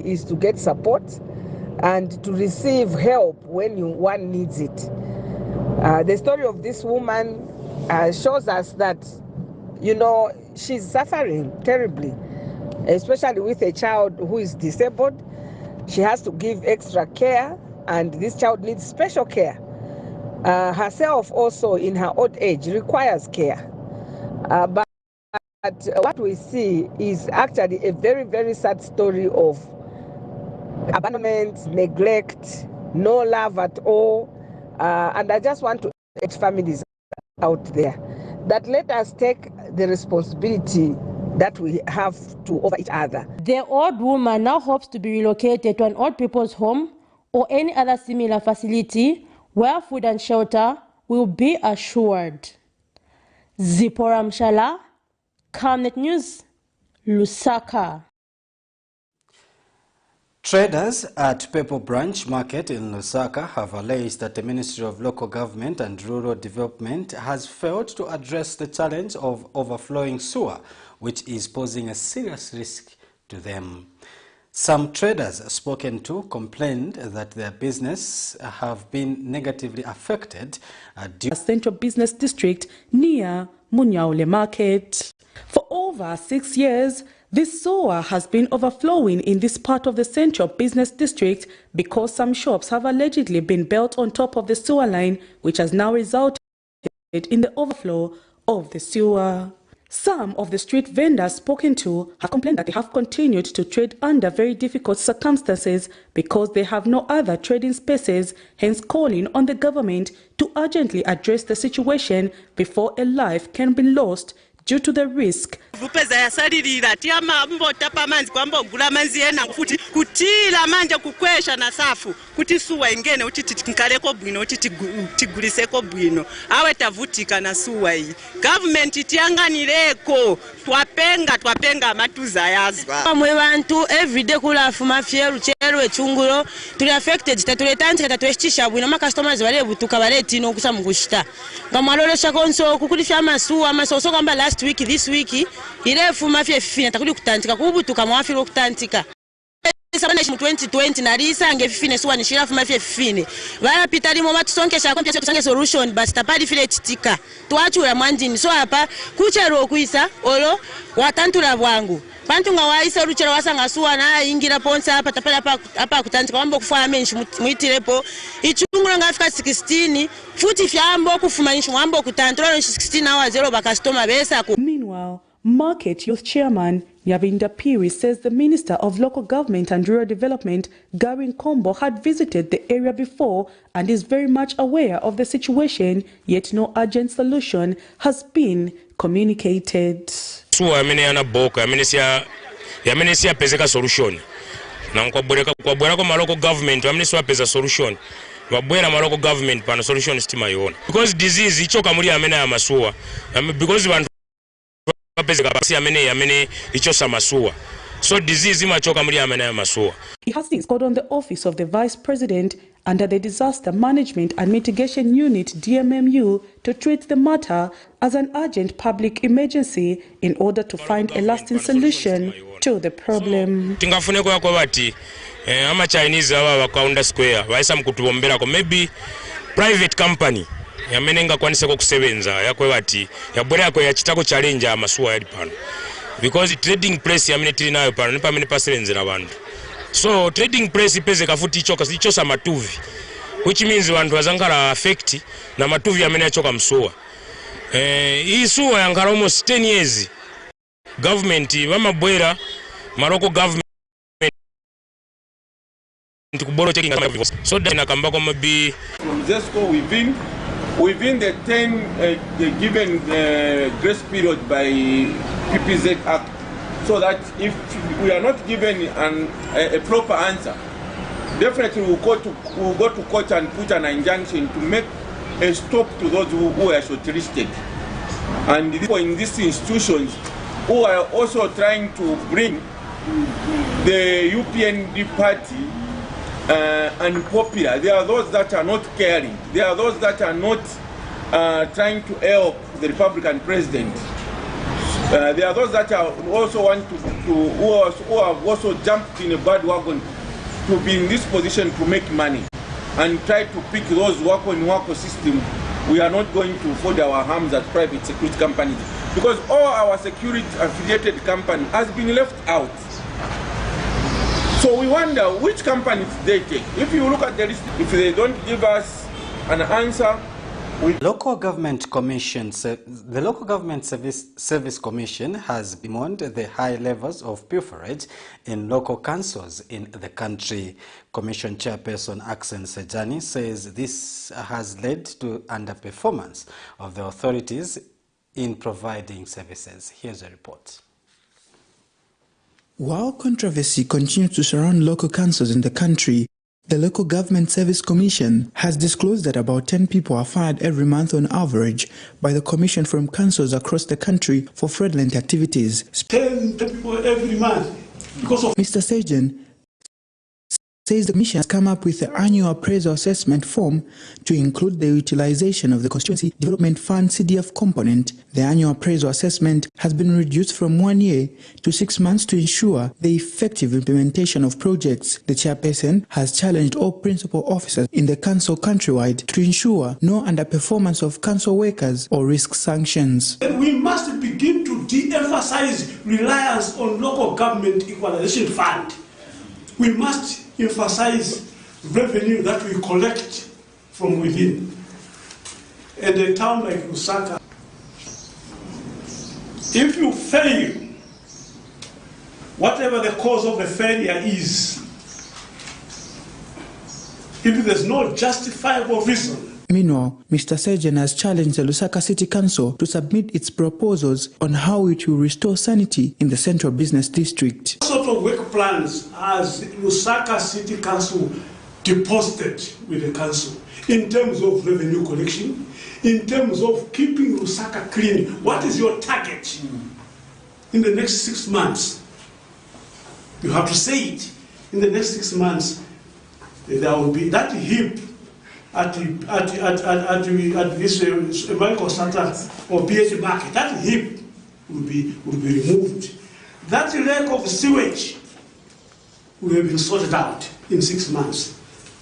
is to get support and to receive help when one needs it. The story of this woman shows us that, she's suffering terribly, especially with a child who is disabled. She has to give extra care, and this child needs special care. Herself also in her old age requires care. But what we see is actually a very, very sad story of abandonment, neglect, no love at all. And I just want to urge families out there that let us take the responsibility that we have to over each other. The old woman now hopes to be relocated to an old people's home or any other similar facility where food and shelter will be assured. Zipporah Mshala, Camnet News, Lusaka. Traders at Pepo Branch Market in Lusaka have alleged that the Ministry of Local Government and Rural Development has failed to address the challenge of overflowing sewer, which is posing a serious risk to them. Some traders spoken to complained that their business have been negatively affected due to the Central Business District near Munyaule Market. For over 6 years, this sewer has been overflowing in this part of the Central Business District because some shops have allegedly been built on top of the sewer line, which has now resulted in the overflow of the sewer. Some of the street vendors spoken to have complained that they have continued to trade under very difficult circumstances because they have no other trading spaces, hence calling on the government to urgently address the situation before a life can be lost due to the risk. Government itianganireko twapenga matuza yazwa amwe bantu everyday kula afuma fyeru chero echungulo tuli affected tatuletanzika tatueshisha bwino ma customers bale butuka bale tino kusa mugushita ngamalolesha konso kukulifya amasuwa amasoso kamba last week this week ile fuma fye fifina takuli kutantika kubutuka mwafiro kutantika sabana mu 2020 narisa ngefifine suwa nishira fuma fye fifine bala pitali mo batusonkesha kompya tusange solution but tapali file titika twachura mwanjini so hapa kuchero kuisa olo watantula bwangu bantu nga waisa ruchero wasanga suwa na ingira ponsa hapa tapala hapa kutantika wambo kufanya menshi muitirepo ichungura ngafika 16 futi fyambo kufuma inshu wambo kutantola 16 hours zero ba customer besa. Meanwhile, Market Youth Chairman Yavinda Piri says the Minister of Local Government and Rural Development, Garin Kombo, had visited the area before and is very much aware of the situation, yet no urgent solution has been communicated. So ana boka yamenesia pezeka solution. Na kwa bwera kwa local government yamenesia peza solution. Wabwera local government pana solution stima yona. Because disease ichoka muri amena ya masuwa. Because bantu so disease He has since called on the office of the Vice President under the Disaster Management and Mitigation Unit DMMU to treat the matter as an urgent public emergency in order to find a lasting solution to the problem. Chinese square maybe private company yamenenga kwanise ko kusebenza yakwe bati yabore yako yachitako challenge amasuwa yali pano because trading place yamenetiri nayo pano nipa mene paselenzera abantu so trading place ipeze kafuti ichosa matuvi which means abantu wazangala affect na matuvi yamene yachoka msuwa hii suwa yankala almost 10 years government bamabwera local government kuboro checking so dina kambako mabi just go within the 10 given grace period by PPZ Act, so that if we are not given a proper answer, definitely we'll go to court and put an injunction to make a stop to those who are shortlisted. And people in these institutions who are also trying to bring the UPND party unpopular. There are those that are not caring. There are those that are not trying to help the Republican president. There are those that are also want who have also jumped in a bad wagon to be in this position to make money and try to pick those wako system. We are not going to fold our arms as private security companies because all our security affiliated company has been left out. So we wonder which companies they take. If you look at the list, if they don't give us an answer, the Local Government Service Commission has bemoaned the high levels of pilferage in local councils in the country. Commission Chairperson Axen Sejani says this has led to underperformance of the authorities in providing services. Here's a report. While controversy continues to surround local councils in the country, the Local Government Service Commission has disclosed that about 10 people are fired every month on average by the Commission from councils across the country for fraudulent activities. 10 people every month because of... Mr. Sajan says the Commission has come up with the annual appraisal assessment form to include the utilization of the Constituency Development Fund CDF component. The annual appraisal assessment has been reduced from 1 year to 6 months to ensure the effective implementation of projects. The chairperson has challenged all principal officers in the council countrywide to ensure no underperformance of council workers or risk sanctions. We must begin to de-emphasize reliance on local government equalization fund. We must emphasize revenue that we collect from within. And a town like Lusaka, if you fail, whatever the cause of the failure is, if there's no justifiable reason. Meanwhile, Mr. Sajan has challenged the Lusaka City Council to submit its proposals on how it will restore sanity in the central business district. What sort of work plans has Lusaka City Council deposited with the council in terms of revenue collection, in terms of keeping Lusaka clean? What is your target in the next 6 months? You have to say it. In the next 6 months, there will be that heap at this Michael Santa or BH market. That heap will be removed. That lack of sewage will have been sorted out in 6 months.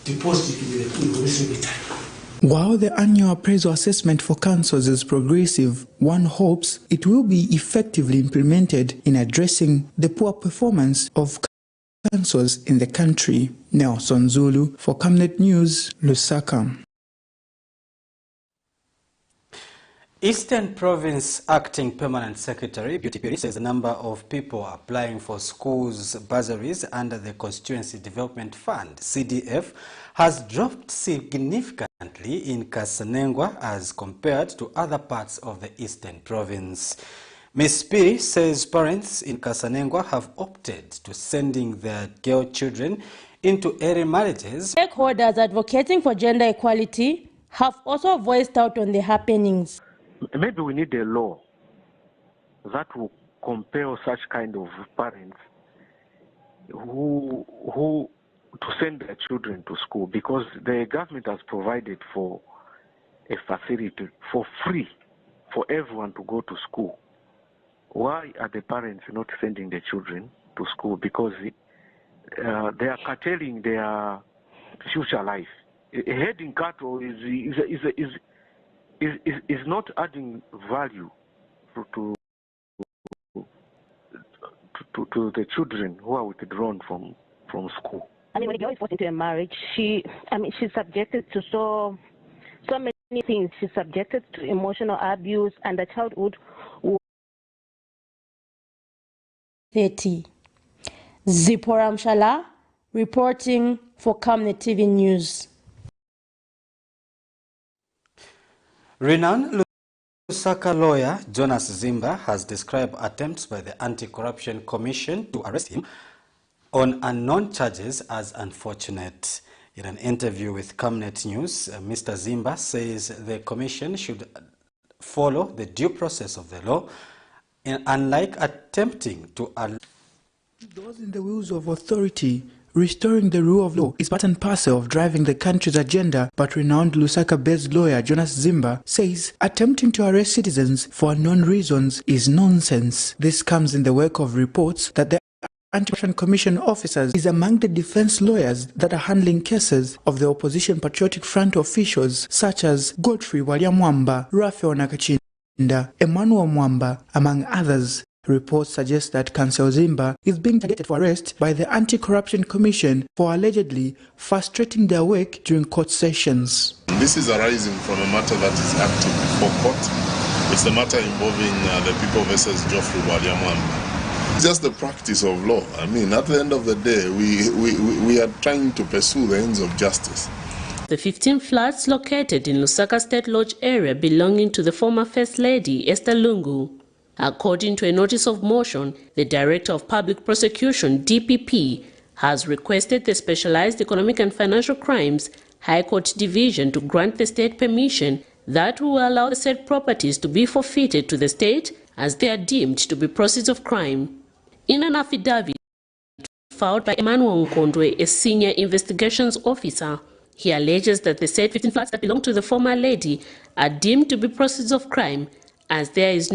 Deposited in the recent time. While the annual appraisal assessment for councils is progressive, one hopes it will be effectively implemented in addressing the poor performance of councils in the country. Nelson Zulu for Camnet News, Lusaka. Eastern Province Acting Permanent Secretary Beauty Piri says the number of people applying for schools bursaries under the Constituency Development Fund (CDF) has dropped significantly in Kasanengwa as compared to other parts of the Eastern Province. Ms. Piri says parents in Kasanengwa have opted to sending their girl children into early marriages. Stakeholders advocating for gender equality have also voiced out on the happenings. Maybe we need a law that will compel such kind of parents who to send their children to school, because the government has provided for a facility for free for everyone to go to school. Why are the parents not sending their children to school? Because they are curtailing their future life. Herding cattle is not adding value to the children who are withdrawn from school. I mean, when a girl is forced into a marriage, she's subjected to so many things. She's subjected to emotional abuse, and the childhood. 30. Zipporah Mshala reporting for Camnet TV News. Renowned Lusaka lawyer Jonas Zimba has described attempts by the Anti-Corruption Commission to arrest him on unknown charges as unfortunate. In an interview with Camnet News, Mr. Zimba says the commission should follow the due process of the law, and unlike attempting to... Those in the wheels of authority restoring the rule of law is part and parcel of driving the country's agenda, but renowned Lusaka-based lawyer Jonas Zimba says attempting to arrest citizens for unknown reasons is nonsense. This comes in the wake of reports that the Anti-Corruption Commission officers is among the defense lawyers that are handling cases of the opposition Patriotic Front officials such as Godfrey Walyamwamba, Raphael Nakachinda, Emmanuel Mwamba, among others. Reports suggest that Counsel Zimba is being targeted for arrest by the Anti-Corruption Commission for allegedly frustrating their work during court sessions. This is arising from a matter that is active before court. It's the matter involving the people versus Geoffrey Walyamwamba. It's just the practice of law. I mean, at the end of the day, we are trying to pursue the ends of justice. The 15 flats located in Lusaka State Lodge area belonging to the former First Lady, Esther Lungu. According to a notice of motion, the Director of Public Prosecution, DPP, has requested the Specialized Economic and Financial Crimes High Court Division to grant the state permission that will allow the said properties to be forfeited to the state as they are deemed to be proceeds of crime. In an affidavit filed by Emmanuel Nkondwe, a senior investigations officer, he alleges that the said 15 flats that belong to the former lady are deemed to be proceeds of crime as there is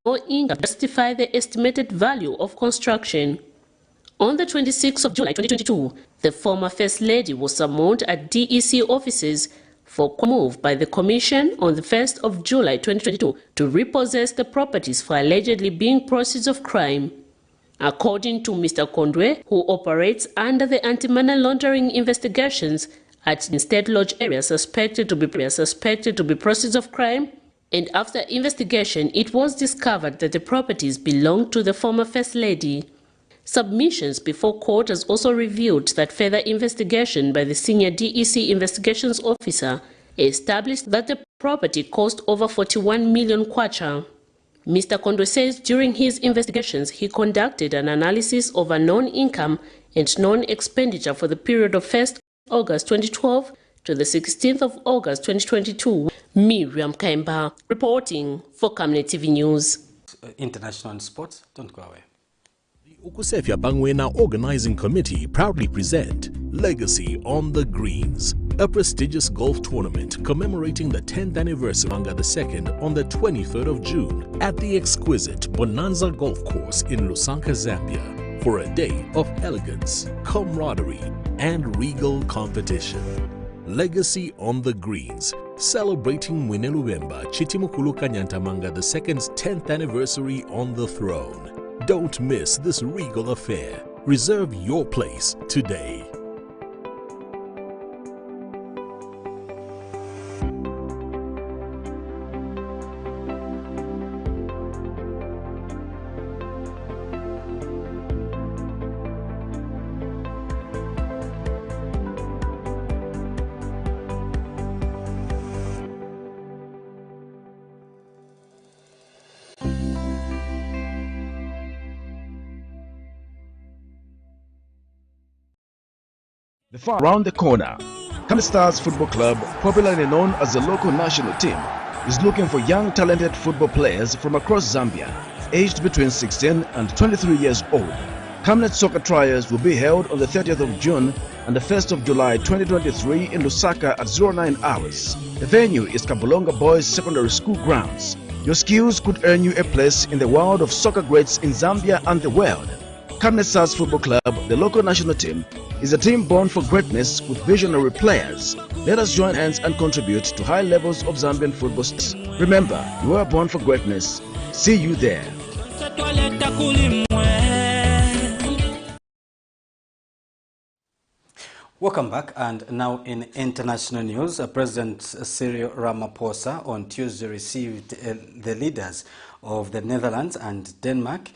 no income to justify the estimated value of construction. On the 26th of July 2022, the former First Lady was summoned at DEC offices for move by the Commission on the 1st of July 2022 to repossess the properties for allegedly being proceeds of crime. According to Mr. Kondwe, who operates under the anti-money laundering investigations at the State Lodge area suspected to be proceeds of crime, and after investigation, it was discovered that the properties belonged to the former First Lady. Submissions before court has also revealed that further investigation by the senior DEC investigations officer established that the property cost over 41 million kwacha. Mr. Kondo says during his investigations, he conducted an analysis of a non-income and non-expenditure for the period of 1st August 2012 to the 16th of August 2022. Miriam Kaimba reporting for Camnet TV News. International sports, don't go away. Ukusefya Bangwena Organizing Committee proudly present Legacy on the Greens, a prestigious golf tournament commemorating the 10th anniversary of Manga II on the 23rd of June at the exquisite Bonanza Golf Course in Lusaka, Zambia, for a day of elegance, camaraderie, and regal competition. Legacy on the Greens, celebrating Mwinelubemba Chitimukulu Kanyanta Manga II's 10th anniversary on the throne. Don't miss this regal affair. Reserve your place today. The farm around the corner, Camnet Stars Football Club, popularly known as the local national team, is looking for young talented football players from across Zambia, aged between 16 and 23 years old. Camnet soccer trials will be held on the 30th of June and the 1st of July 2023 in Lusaka at 09 hours. The venue is Kabulonga Boys Secondary School grounds. Your skills could earn you a place in the world of soccer greats in Zambia and the world. Camnet Stars Football Club, the local national team, is a team born for greatness with visionary players. Let us join hands and contribute to high levels of Zambian football. Remember, you are born for greatness. See you there. Welcome back, and now in international news, President Cyril Ramaphosa on Tuesday received the leaders of the Netherlands and Denmark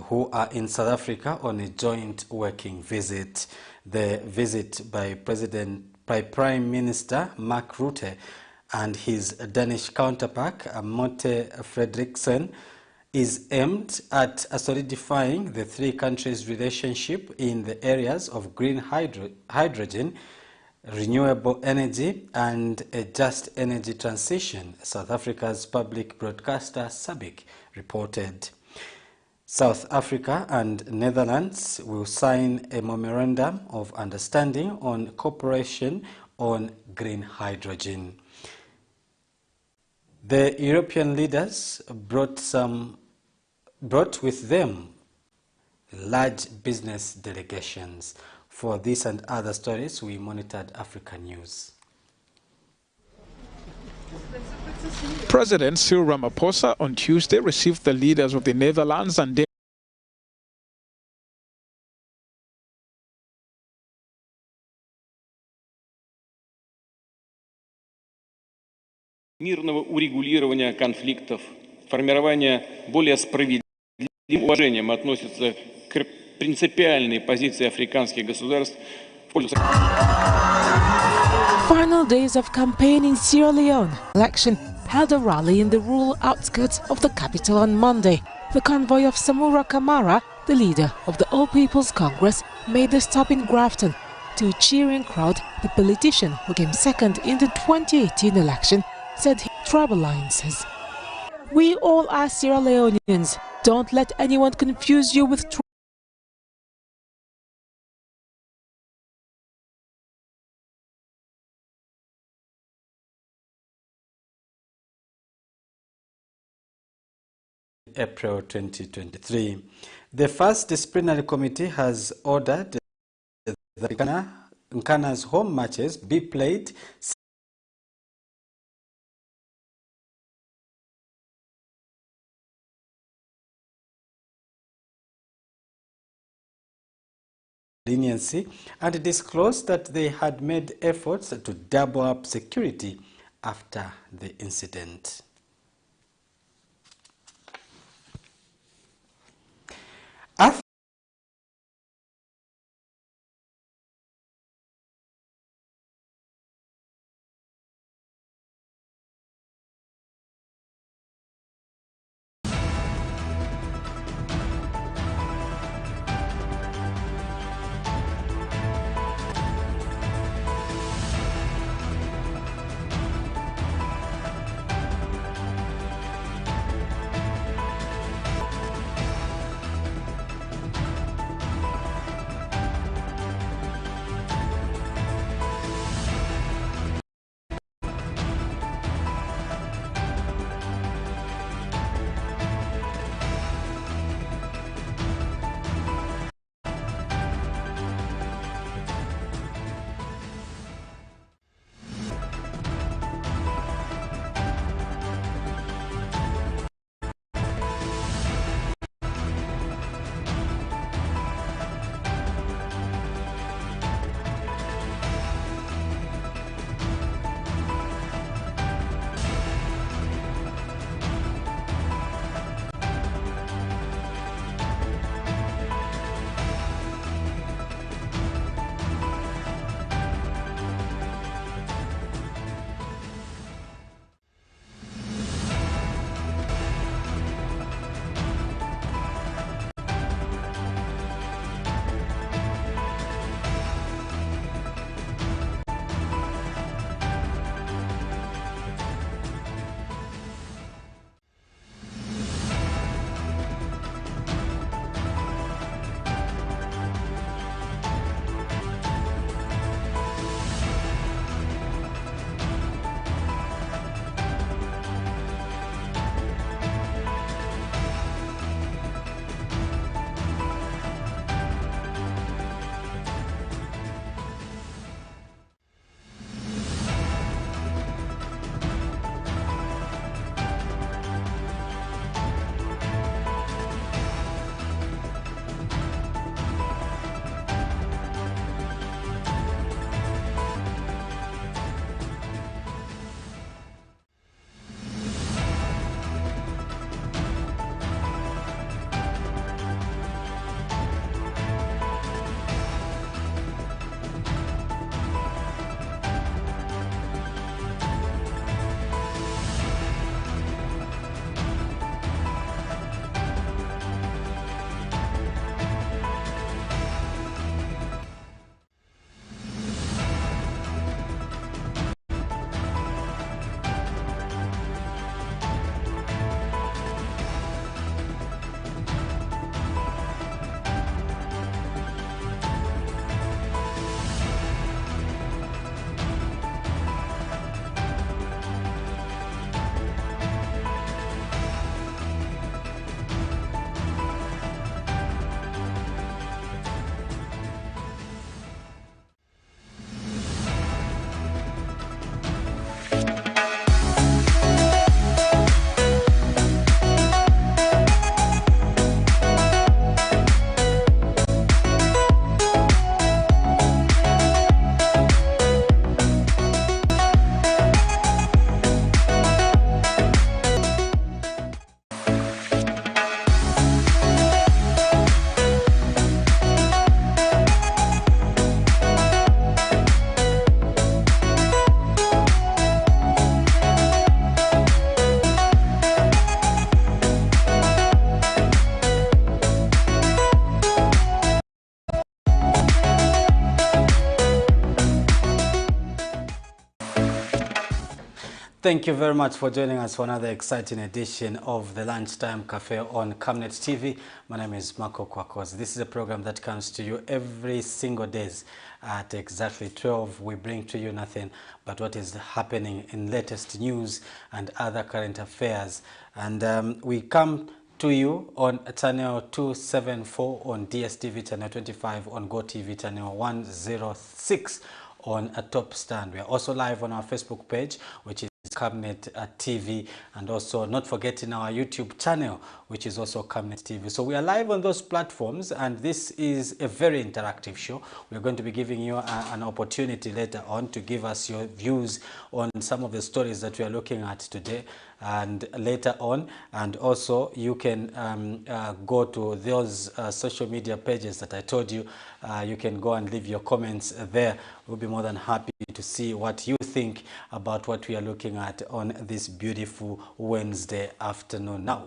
who are in South Africa on a joint working visit. The visit by Prime Minister Mark Rutte and his Danish counterpart Mette Frederiksen is aimed at solidifying the three countries' relationship in the areas of green hydrogen, renewable energy and a just energy transition, South Africa's public broadcaster SABIC reported. South Africa and Netherlands will sign a memorandum of understanding on cooperation on green hydrogen. The European leaders brought with them large business delegations. For this and other stories, we monitored Africa News. President Cyril Ramaphosa on Tuesday received the leaders of the Netherlands and мирного урегулирования конфликтов, формирования более справедливым уважением относятся к принципиальной позиции африканских государств в пользу. Final days of campaign in Sierra Leone election held a rally in the rural outskirts of the capital on Monday. The convoy of Samura Kamara, the leader of the All People's Congress, made a stop in Grafton. To a cheering crowd, the politician who came second in the 2018 election said tribal alliances. We all are Sierra Leoneans. Don't let anyone confuse you with April 2023. The first disciplinary committee has ordered that Nkana's home matches be played leniency and disclosed that they had made efforts to double up security after the incident. Thank you very much for joining us for another exciting edition of the Lunchtime Cafe on Camnet TV. My name is Marco Kwakos. This is a program that comes to you every single day at exactly 12. We bring to you nothing but what is happening in latest news and other current affairs. And we come to you on channel 274 on DSTV, channel 25 on GoTV, channel 106 on a top stand. We are also live on our Facebook page, which is Camnet TV, and also not forgetting our YouTube channel, which is also Camnet TV. So we are live on those platforms, and this is a very interactive show. We're going to be giving you an opportunity later on to give us your views on some of the stories that we are looking at today and later on. And also you can go to those social media pages that I told you. You can go and leave your comments there. We'll be more than happy to see what you think about what we are looking at on this beautiful Wednesday afternoon. Now,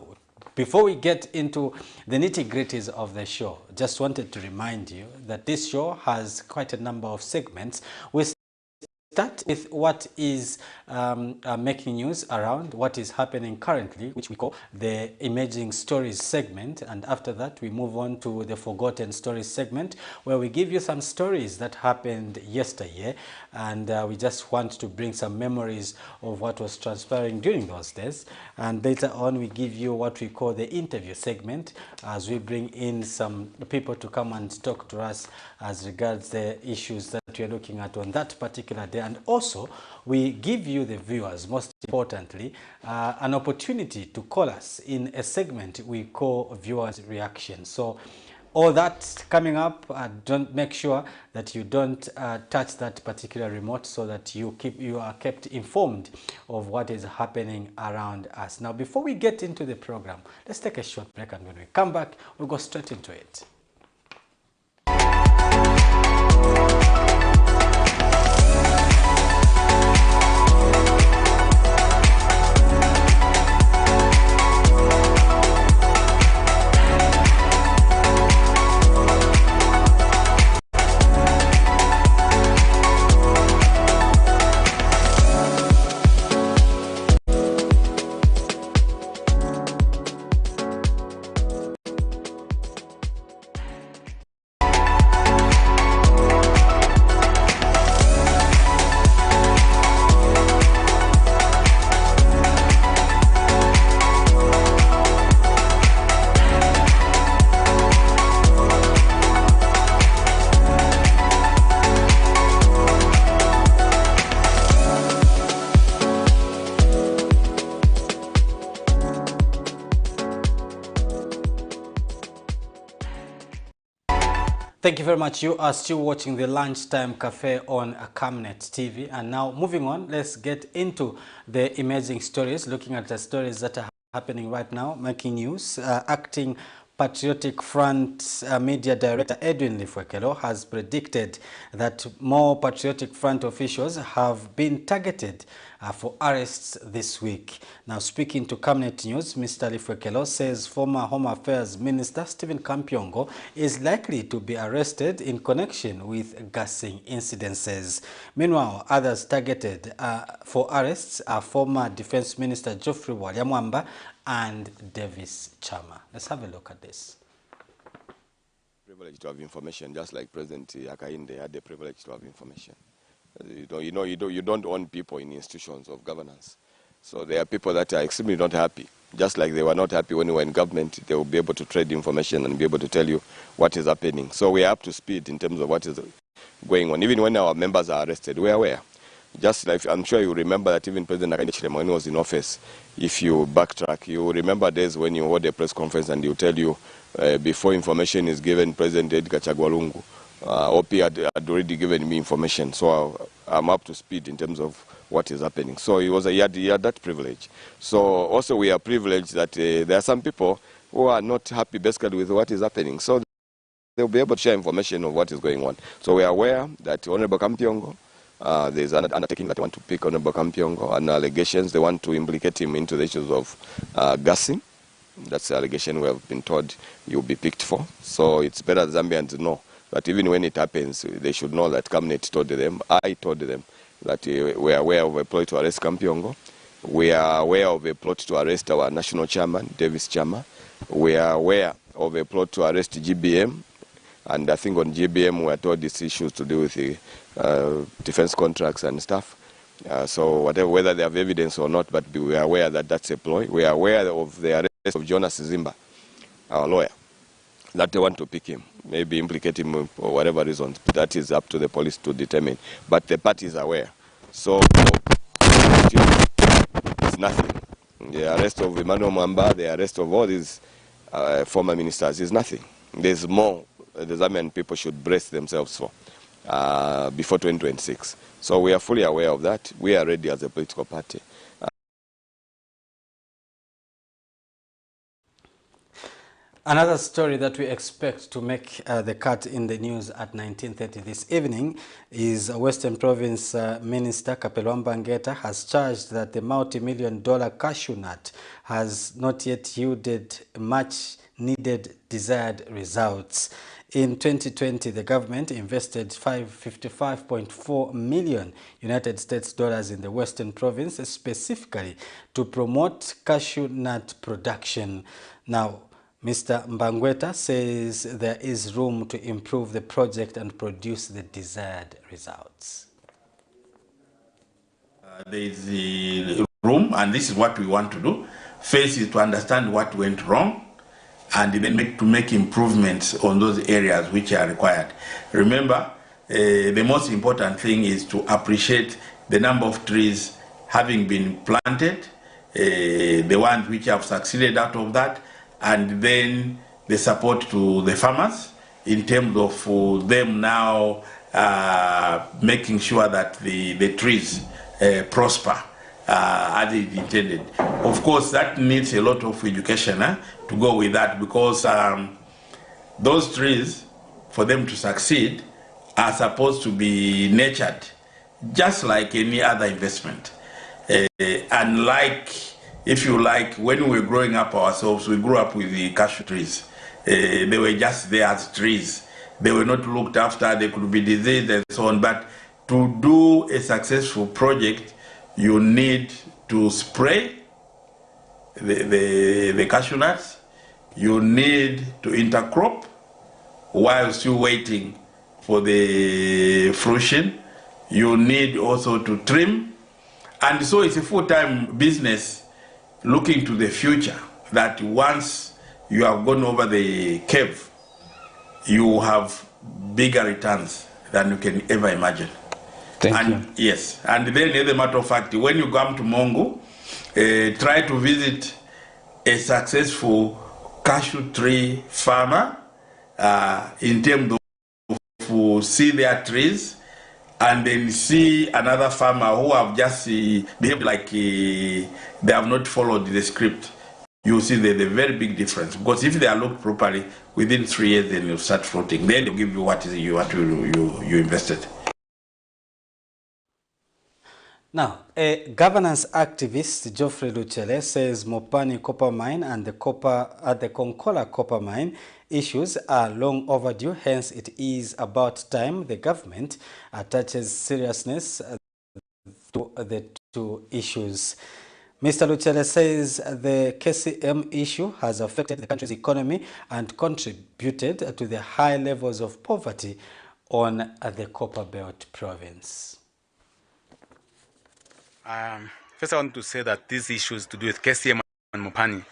before we get into the nitty-gritties of the show, just wanted to remind you that this show has quite a number of segments. We start with what is making news around what is happening currently, which we call the Emerging Stories segment. And after that, we move on to the Forgotten Stories segment, where we give you some stories that happened yesteryear. And we just want to bring some memories of what was transpiring during those days. And later on, we give you what we call the interview segment, as we bring in some people to come and talk to us as regards the issues that we are looking at on that particular day. And also, we give you, the viewers, most importantly, an opportunity to call us in a segment we call Viewers Reaction. So all that coming up, don't make sure that you don't touch that particular remote, so that you are kept informed of what is happening around us. Now, before we get into the program, let's take a short break, and when we come back, we'll go straight into it. Thank you very much. You are still watching the Lunchtime Cafe on Camnet TV. And now, moving on, let's get into the Emerging Stories, looking at the stories that are happening right now, making news. Acting Patriotic Front Media Director Edwin Lifwekelo has predicted that more Patriotic Front officials have been targeted for arrests this week. Now, speaking to Camnet News, Mr. Lifwekelo says former Home Affairs Minister Stephen Kampyongo is likely to be arrested in connection with gassing incidences. Meanwhile, others targeted for arrests are former Defense Minister Geoffrey Walyamwamba and Davis Chama. Let's have a look at this. Privilege to have information, just like President Hakainde had the privilege to have information. You don't own people in institutions of governance. So there are people that are extremely not happy. Just like they were not happy when they were in government, they will be able to trade information and be able to tell you what is happening. So we are up to speed in terms of what is going on. Even when our members are arrested, we are aware. Just like, I'm sure you remember that even President Hakainde, when he was in office, if you backtrack, you remember days when you hold a press conference and you tell you, before information is given, President Edgar Chagwalungu, OP had already given me information. So I'm up to speed in terms of what is happening. So he had that privilege. So also we are privileged that there are some people who are not happy basically with what is happening. So they'll be able to share information of what is going on. So we are aware that Honorable Kampyongo, there's an undertaking that they want to pick Honorable Kampyongo, and allegations they want to implicate him into the issues of gassing. That's the allegation we have been told you'll be picked for. So it's better Zambians know that even when it happens, they should know that Camnet told them, I told them, that we are aware of a ploy to arrest Kampyongo. We are aware of a plot to arrest our national chairman, Davis Chama. We are aware of a plot to arrest GBM. And I think on GBM we are told these issues to do with the defense contracts and stuff. So whether they have evidence or not, but we are aware that that's a ploy. We are aware of the arrest of Jonas Zimba, our lawyer, that they want to pick him, maybe implicate him for whatever reasons. That is up to the police to determine. But the party is aware. So it's nothing. The arrest of Emmanuel Mwamba, the arrest of all these former ministers is nothing. There's more the Zambian people should brace themselves for before 2026. So we are fully aware of that. We are ready as a political party. Another story that we expect to make the cut in the news at 19:30 this evening is Western Province Minister Kapelwamba Ngeta has charged that the multi-million-dollar cashew nut has not yet yielded much needed desired results. In 2020, the government invested $55.4 million United States dollars in the Western Province specifically to promote cashew nut production. Now, Mr. Mbangweta says there is room to improve the project and produce the desired results. There is room, and this is what we want to do. First is to understand what went wrong, and then make improvements on those areas which are required. Remember, the most important thing is to appreciate the number of trees having been planted, the ones which have succeeded out of that, and then the support to the farmers in terms of them now making sure that the trees prosper as it intended. Of course, that needs a lot of education to go with that, because those trees, for them to succeed, are supposed to be nurtured just like any other investment. And like, if you like, when we were growing up ourselves, we grew up with the cashew trees. They were just there as trees. They were not looked after, they could be diseased and so on. But to do a successful project, you need to spray the cashew nuts. You need to intercrop while still waiting for the fruition. You need also to trim. And so it's a full-time business looking to the future, that once you have gone over the curve, you have bigger returns than you can ever imagine. Thank you. Yes, and then as a matter of fact, when you come to Mongo, try to visit a successful cashew tree farmer in terms of see their trees, and then see another farmer who have just behaved like they have not followed the script. You see the very big difference, because if they are looked properly, within 3 years then you'll start floating. Then they'll give you what you invested. Now, a governance activist, Geoffrey Luchele, says Mopani copper mine and the Konkola copper mine issues are long overdue. Hence, it is about time the government attaches seriousness to the two issues. Mr. Luchele says the KCM issue has affected the country's economy and contributed to the high levels of poverty on the Copper Belt province. First, I want to say that these issues to do with KCM and Mopani,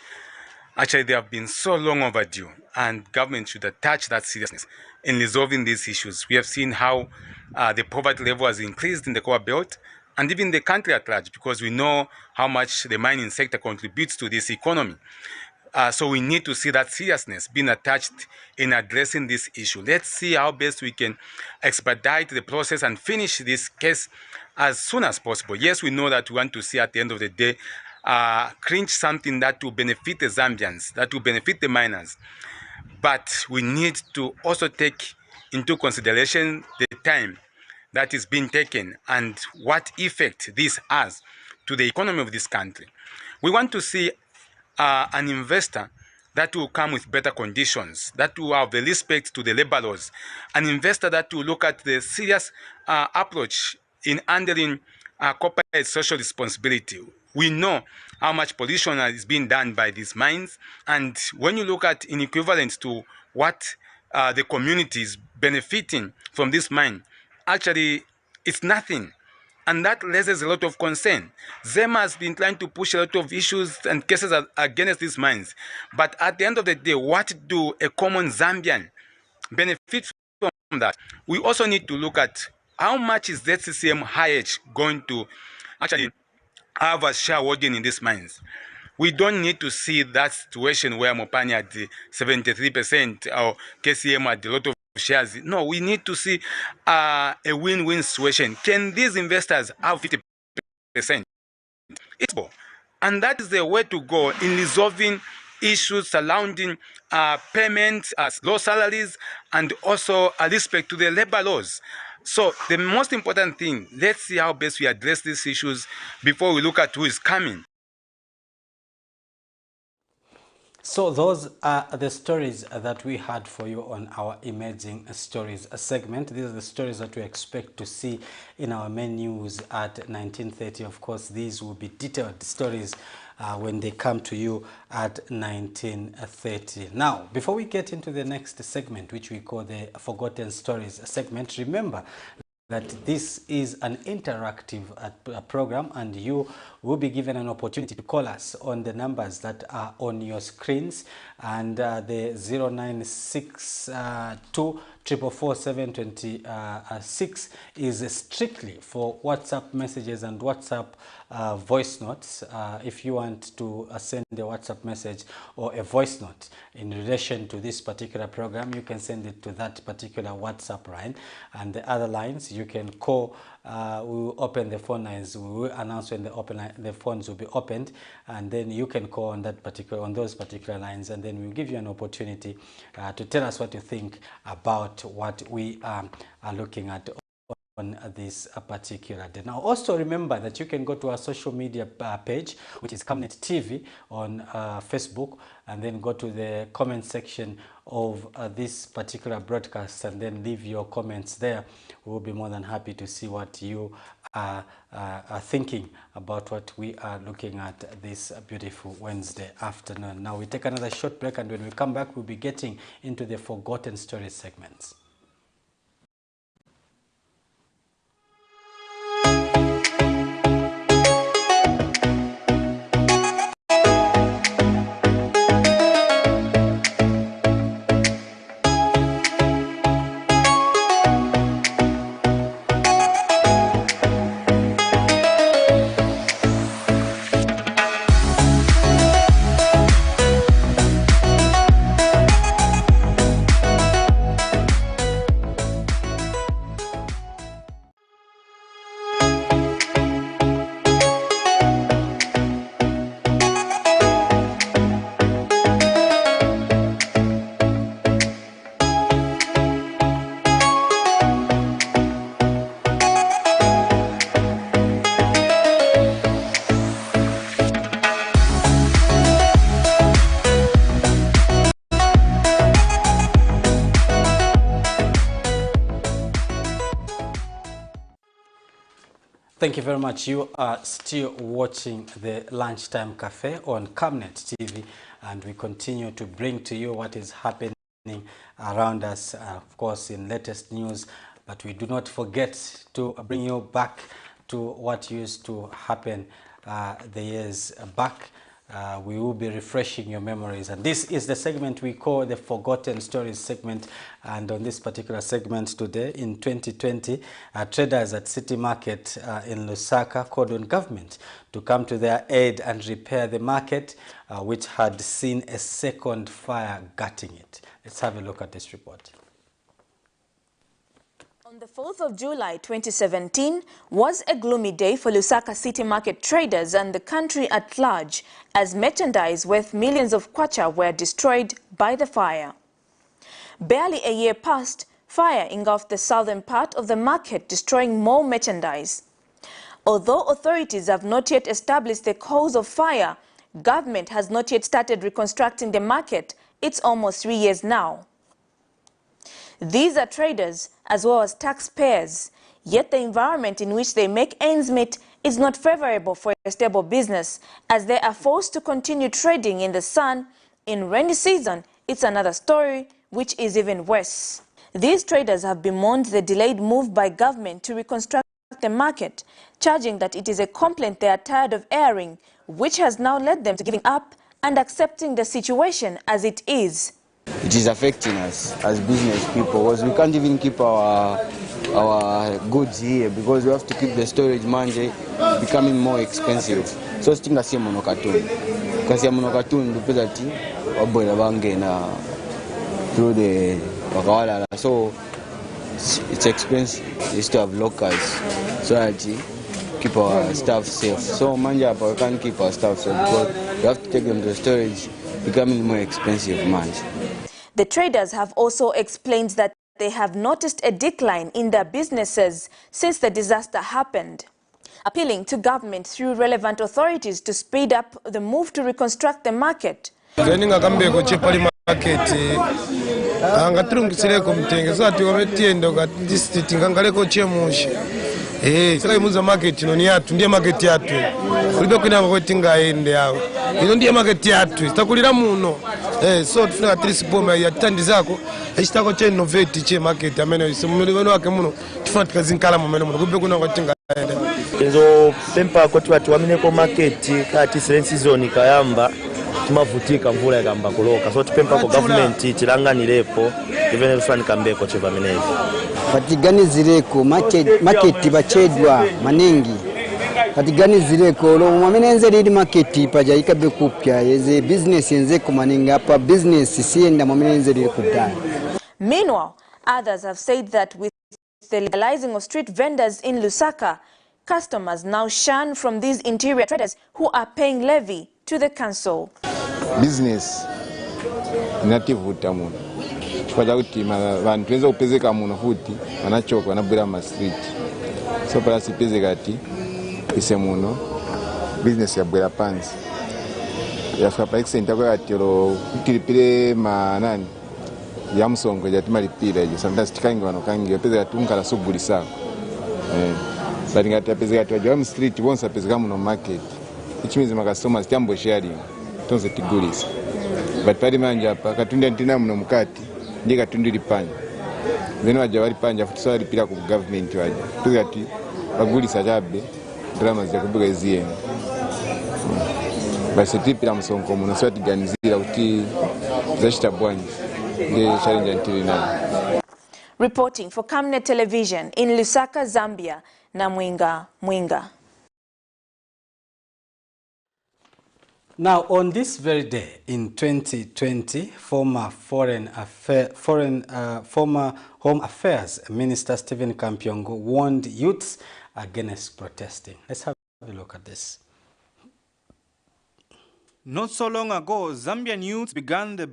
actually they have been so long overdue, and government should attach that seriousness in resolving these issues. We have seen how the poverty level has increased in the Copper Belt and even the country at large, because we know how much the mining sector contributes to this economy. So we need to see that seriousness being attached in addressing this issue. Let's see how best we can expedite the process and finish this case as soon as possible. Yes, we know that we want to see at the end of the day clinch something that will benefit the Zambians, that will benefit the miners. But we need to also take into consideration the time that is being taken and what effect this has to the economy of this country. We want to see an investor that will come with better conditions, that will have the respect to the labor laws, an investor that will look at the serious approach in handling corporate social responsibility. We know how much pollution is being done by these mines, and when you look at in equivalence to what the community is benefiting from this mine, actually it's nothing. And that raises a lot of concern. Zema has been trying to push a lot of issues and cases against these mines. But at the end of the day, what do a common Zambian benefit from that? We also need to look at how much is ZCCM HIH going to actually have a shareholding in these mines. We don't need to see that situation where Mopani had 73% or KCM had a lot of shares. No, we need to see a win-win situation. Can these investors have 50%? It's possible. And that is the way to go in resolving issues surrounding payments, low salaries, and also respect to the labor laws. So the most important thing, let's see how best we address these issues before we look at who is coming. So those are the stories that we had for you on our Emerging Stories segment. These are the stories that we expect to see in our main news at 19:30. Of course, these will be detailed stories when they come to you at 19:30. Now, before we get into the next segment, which we call the Forgotten Stories segment, remember that this is an interactive program, and you will be given an opportunity to call us on the numbers that are on your screens, and the 0962 444 726 is strictly for WhatsApp messages and WhatsApp voice notes. If you want to send a WhatsApp message or a voice note in relation to this particular program, you can send it to that particular WhatsApp line, and the other lines you can call. We will open the phone lines. We will announce when the phones will be opened, and then you can call on those particular lines, and then we'll give you an opportunity to tell us what you think about what we are looking at on this particular day. Now, also remember that you can go to our social media page, which is Camnet TV on Facebook, and then go to the comment section of this particular broadcast, and then leave your comments there. We'll be more than happy to see what you are thinking about what we are looking at this beautiful Wednesday afternoon. Now, we take another short break, and when we come back, we'll be getting into the Forgotten Stories segments. Thank you very much. You are still watching the Lunchtime Cafe on Camnet TV, and we continue to bring to you what is happening around us, of course, in latest news, but we do not forget to bring you back to what used to happen the years back. We will be refreshing your memories, and this is the segment we call the Forgotten Stories segment. And on this particular segment today, in 2020, traders at City Market in Lusaka called on government to come to their aid and repair the market, which had seen a second fire gutting it. Let's have a look at this report. On the 4th of July 2017 was a gloomy day for Lusaka City Market traders and the country at large, as merchandise worth millions of kwacha were destroyed by the fire. Barely a year passed, fire engulfed the southern part of the market, destroying more merchandise. Although authorities have not yet established the cause of fire, government has not yet started reconstructing the market. It's almost 3 years now. These are traders as well as taxpayers, yet the environment in which they make ends meet is not favorable for a stable business, as they are forced to continue trading in the sun. In rainy season, it's another story, which is even worse. These traders have bemoaned the delayed move by government to reconstruct the market, charging that it is a complaint they are tired of airing, which has now led them to giving up and accepting the situation as it is. It is affecting us as business people, because we can't even keep our goods here, because we have to keep the storage manje becoming more expensive. So stinga si monokatun. Kasi monokatun dupeza ti oboya bangena through the wakawala. So it's expensive. We used to have locals so that keep our staff safe. So manja we can't keep our staff safe because we have to take them to the storage, becoming more expensive manja. The traders have also explained that they have noticed a decline in their businesses since the disaster happened, appealing to government through relevant authorities to speed up the move to reconstruct the market. Saka imuza market no ni yatu ndiye market yatu kulibe kwina bakotinga ende yawo ino ndiye market yatu takulira muno so tufuna trisipoma ya tandi zako echitako che innovate che market amene simuli bano wake muno tufuna tikazinkala mu meno muno kulibe kwina bakotinga ende enzo pempa ko twatu amene ko market kati silence zone kayamba tumavutika mvula yakamba kuloka so tupempa ko government chilanganirepo even fulani kambeko cheva menezi patigani zireko market bachedwa manengi patigani zireko lo mamenenze lidi market paja ikabe kupya yeze business yenze ko manenga apa business sienda mamenenze lidi kupya. Meanwhile, others have said that with the legalizing of street vendors in Lusaka, customers now shun from these interior traders who are paying levy to the council. Business native utamu kwa kuti vantu wenza kupezeka muno futi vanachoka vanabwera ma street so parasi pezeka ati ise muno business yabwera pansi yafika pa extent kwa atiro kilipire manani ya msongo ya timalipira hiyo sometimes tikangi wanokangi pezeka tunkala sugulisa baringati pezeka tu wa street bonsa pezeka muno market which means ma customers tambo sharing tonze tigulisa but pali manja hapa katunda ntina muno mukati ndiye katunda lipanja then waje wali panja futi so lipira ku government waje tugati bagulisa chabe drama za kubuga ziene basi tipira msonko muno so tiganizira kuti zashita bwanji ndiye challenge until now. Reporting for Camnet Television in Lusaka, Zambia, Namwinga Mwinga. Now, on this very day in 2020, former Home Affairs Minister Stephen Kampyongo warned youths against protesting. Let's have a look at this. Not so long ago, Zambian youths began the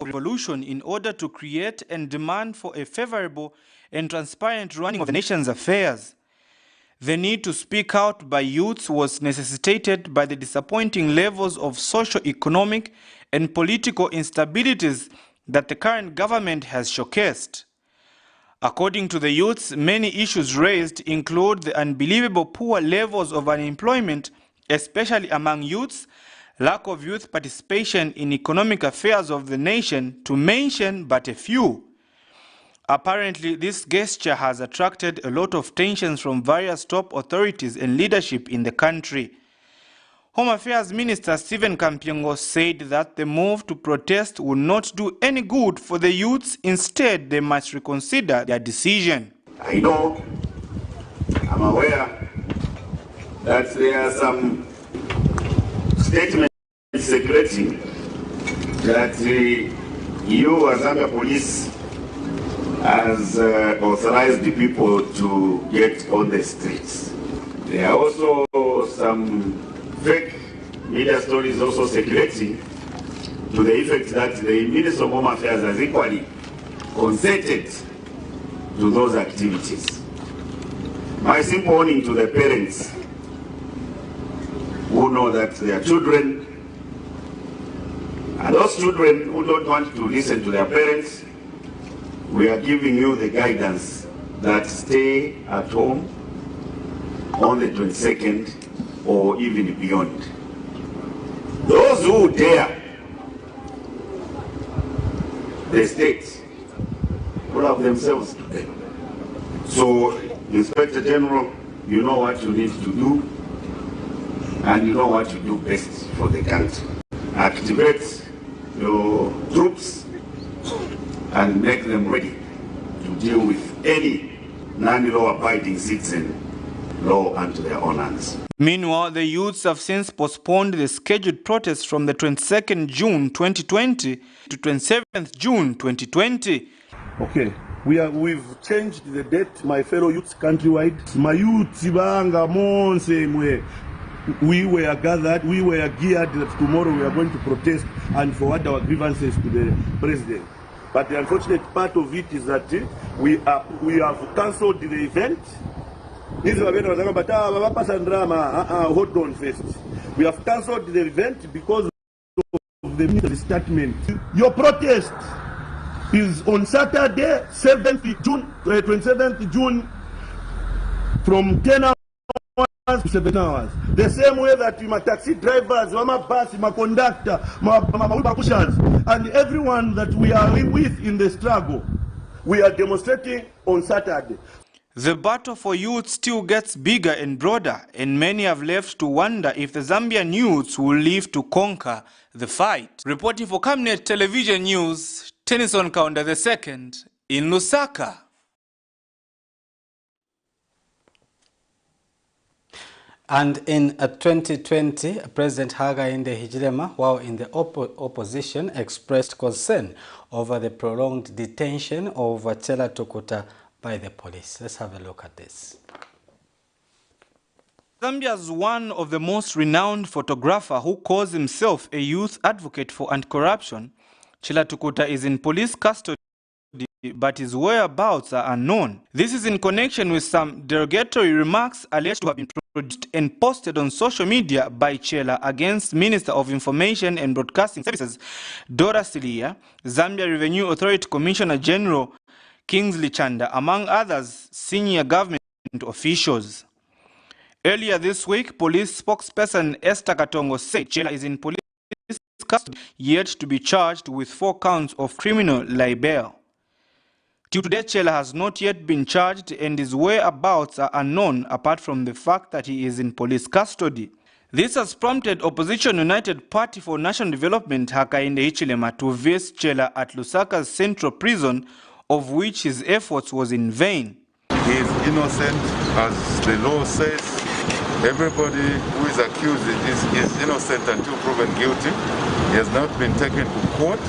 revolution in order to create and demand for a favorable and transparent running of the nation's affairs. The need to speak out by youths was necessitated by the disappointing levels of socio-economic and political instabilities that the current government has showcased. According to the youths, many issues raised include the unbelievable poor levels of unemployment, especially among youths, lack of youth participation in economic affairs of the nation, to mention but a few. Apparently, this gesture has attracted a lot of tensions from various top authorities and leadership in the country. Home Affairs Minister Stephen Kampyongo said that the move to protest would not do any good for the youths. Instead, they must reconsider their decision. I know, I'm aware that there are some statements circulating that you as Zambia Police has authorized the people to get on the streets. There are also some fake media stories also circulating to the effect that the Minister of Home Affairs has equally consented to those activities. My simple warning to the parents who know that their children, and those children who don't want to listen to their parents, we are giving you the guidance that stay at home on the 22nd or even beyond. Those who dare the state will have themselves to blame. So, Inspector General, you know what you need to do, and you know what you do best for the country. Activate your troops and make them ready to deal with any non-law-abiding citizen, law unto their own hands. Meanwhile, the youths have since postponed the scheduled protest from the 22nd June 2020 to 27th June 2020. Okay, we've changed the date, my fellow youths countrywide. My youths banga monse mwe. We were gathered, we were geared that tomorrow we are going to protest and forward our grievances to the president. But the unfortunate part of it is that we have cancelled the event. Hold on first. We have cancelled the event because of the military statement. Your protest is on Saturday, 7th June, 27th June, from 10 hours to 7 hours. The same way that my taxi drivers, my bus, my conductor, my pushers, and everyone that we are with in the struggle, we are demonstrating on Saturday. The battle for youth still gets bigger and broader, and many have left to wonder if the Zambian youths will live to conquer the fight. Reporting for Camnet Television News, Tennyson Kaunda II in Lusaka. And in 2020, President Hakainde Hichilema, while in the opposition, expressed concern over the prolonged detention of Chela Tukuta by the police. Let's have a look at this. Zambia's one of the most renowned photographer who calls himself a youth advocate for anti-corruption, Chela Tukuta is in police custody, but his whereabouts are unknown. This is in connection with some derogatory remarks alleged to have been produced and posted on social media by Chela against Minister of Information and Broadcasting Services, Dora Silia, Zambia Revenue Authority Commissioner General Kingsley Chanda, among others senior government officials. Earlier this week, police spokesperson Esther Katongo said Chela is in police custody, yet to be charged with 4 counts of criminal libel. Till today, Chela has not yet been charged and his whereabouts are unknown apart from the fact that he is in police custody. This has prompted Opposition United Party for National Development Hakainde Hichilema to visit Chela at Lusaka's central prison, of which his efforts was in vain. He is innocent, as the law says. Everybody who is accused is innocent until proven guilty. He has not been taken to court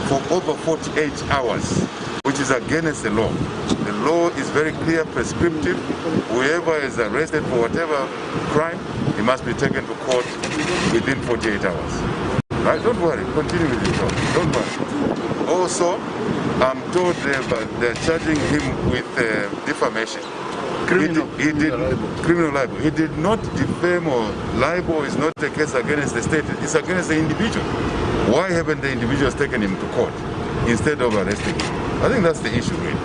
for over 48 hours, which is against the law. The law is very clear, prescriptive. Whoever is arrested for whatever crime, he must be taken to court within 48 hours. Right? Don't worry, continue with your talk. Don't worry. Also, I'm told they're charging him with defamation. Criminal libel. He did not defame or libel is not a case against the state. It's against the individual. Why haven't the individuals taken him to court instead of arresting him? I think that's the issue, really.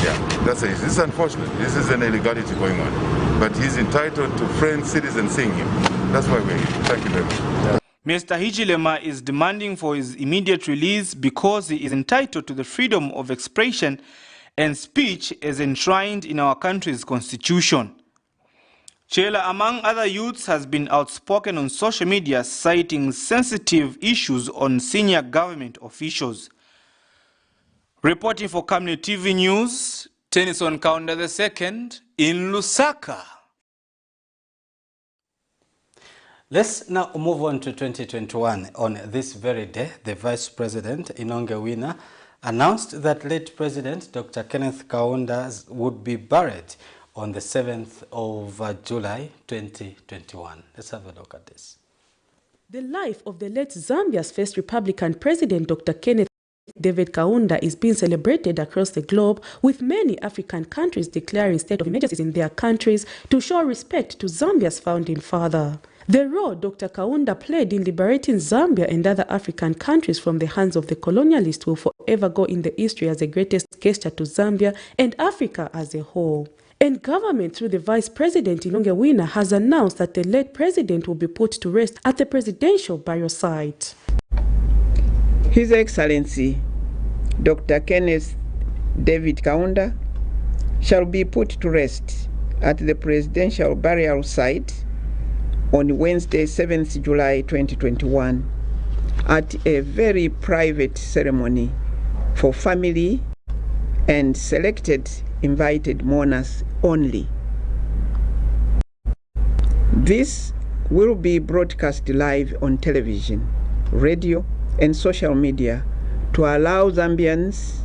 Yeah, that's the issue. This is unfortunate. This is an illegality going on. But he's entitled to friends, citizens seeing him. That's why we're here. Thank you very much. Mr. Hichilema is demanding for his immediate release because he is entitled to the freedom of expression and speech as enshrined in our country's constitution. Chela, among other youths, has been outspoken on social media citing sensitive issues on senior government officials. Reporting for Camnet TV News, Tennyson Kaunda II in Lusaka. Let's now move on to 2021. On this very day, the Vice President, Inonge Wina, announced that late President Dr. Kenneth Kaunda would be buried on the 7th of July 2021. Let's have a look at this. The life of the late Zambia's first Republican President, Dr. Kenneth David Kaunda, is being celebrated across the globe, with many African countries declaring state of emergencies in their countries to show respect to Zambia's founding father. The role Dr. Kaunda played in liberating Zambia and other African countries from the hands of the colonialists will ever go in the history as the greatest gesture to Zambia and Africa as a whole. And government, through the Vice President Ilongewina, has announced that the late president will be put to rest at the presidential burial site. His Excellency Dr. Kenneth David Kaunda shall be put to rest at the presidential burial site on Wednesday, 7th July 2021, at a very private ceremony for family and selected invited mourners only. This will be broadcast live on television, radio, and social media to allow Zambians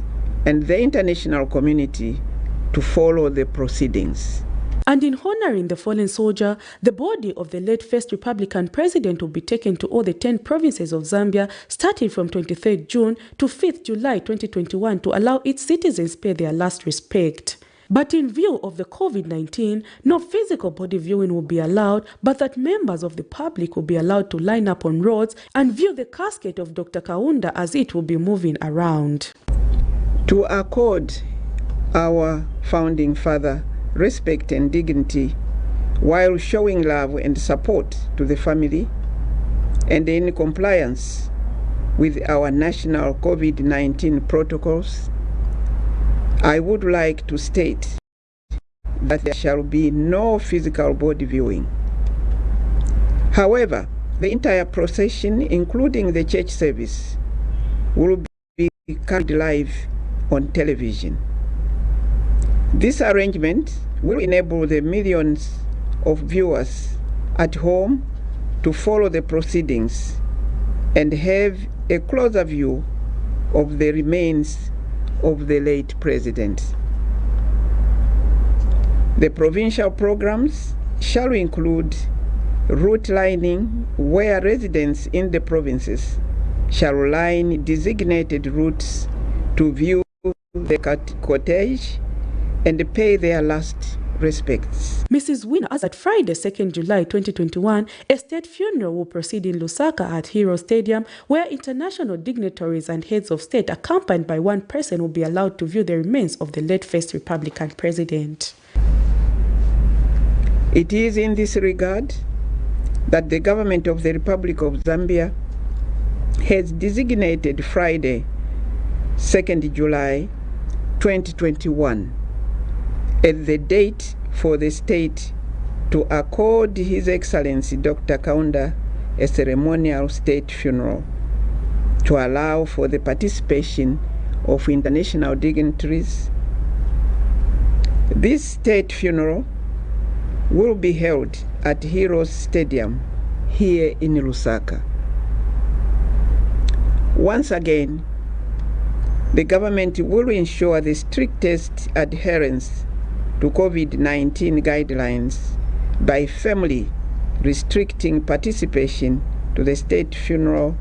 and the international community to follow the proceedings. And in honoring the fallen soldier, the body of the late first Republican president will be taken to all the 10 provinces of Zambia, starting from 23rd June to 5th July 2021 to allow its citizens pay their last respect. But in view of the COVID-19, no physical body viewing will be allowed, but that members of the public will be allowed to line up on roads and view the casket of Dr. Kaunda as it will be moving around. To accord our founding father respect and dignity while showing love and support to the family and in compliance with our national COVID-19 protocols, I would like to state that there shall be no physical body viewing. However, the entire procession, including the church service, will be carried live on television. This arrangement will enable the millions of viewers at home to follow the proceedings and have a closer view of the remains of the late president. The provincial programs shall include route lining, where residents in the provinces shall line designated routes to view the cortege and pay their last respects. Mrs. Winner, as at Friday, 2nd July 2021, a state funeral will proceed in Lusaka at Hero Stadium, where international dignitaries and heads of state, accompanied by one person, will be allowed to view the remains of the late first Republican president. It is in this regard that the government of the Republic of Zambia has designated Friday, 2nd July 2021, as the date for the state to accord His Excellency Dr. Kaunda a ceremonial state funeral, to allow for the participation of international dignitaries. This state funeral will be held at Heroes Stadium here in Lusaka. Once again, the government will ensure the strictest adherence to COVID-19 guidelines by firmly restricting participation to the state funeral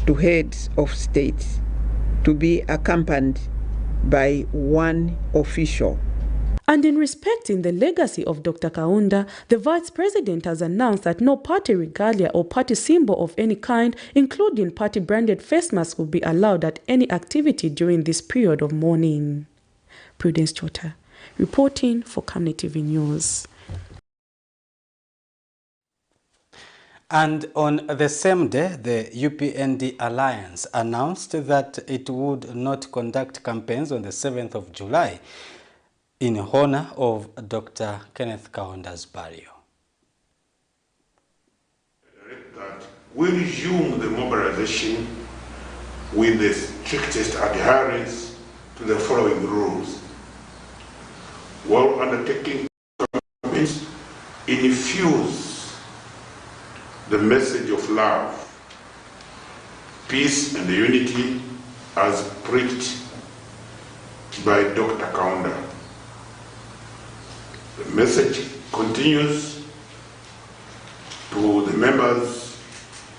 to heads of state, to be accompanied by one official. And in respecting the legacy of Dr. Kaunda, the Vice President has announced that no party regalia or party symbol of any kind, including party-branded face masks, will be allowed at any activity during this period of mourning. Prudence Chota, reporting for Camnet TV News. And on the same day, the UPND Alliance announced that it would not conduct campaigns on the 7th of July in honor of Dr. Kenneth Kaunda's burial. That we resume the mobilization with the strictest adherence to the following rules. While undertaking campaigns, infuse the message of love, peace, and unity as preached by Dr. Kaunda. The message continues to the members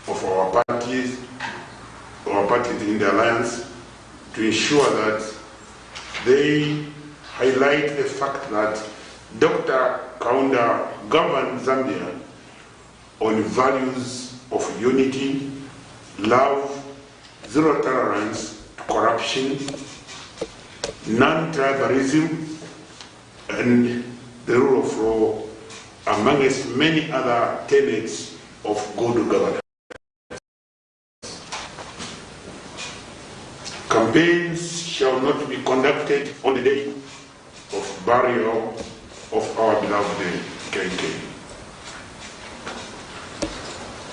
of our parties in the Alliance to ensure that they highlight the fact that Dr. Kaunda governed Zambia on values of unity, love, zero tolerance corruption, non-tribalism, and the rule of law, amongst many other tenets of good governance. Campaigns shall not be conducted on the day of burial of our beloved KK.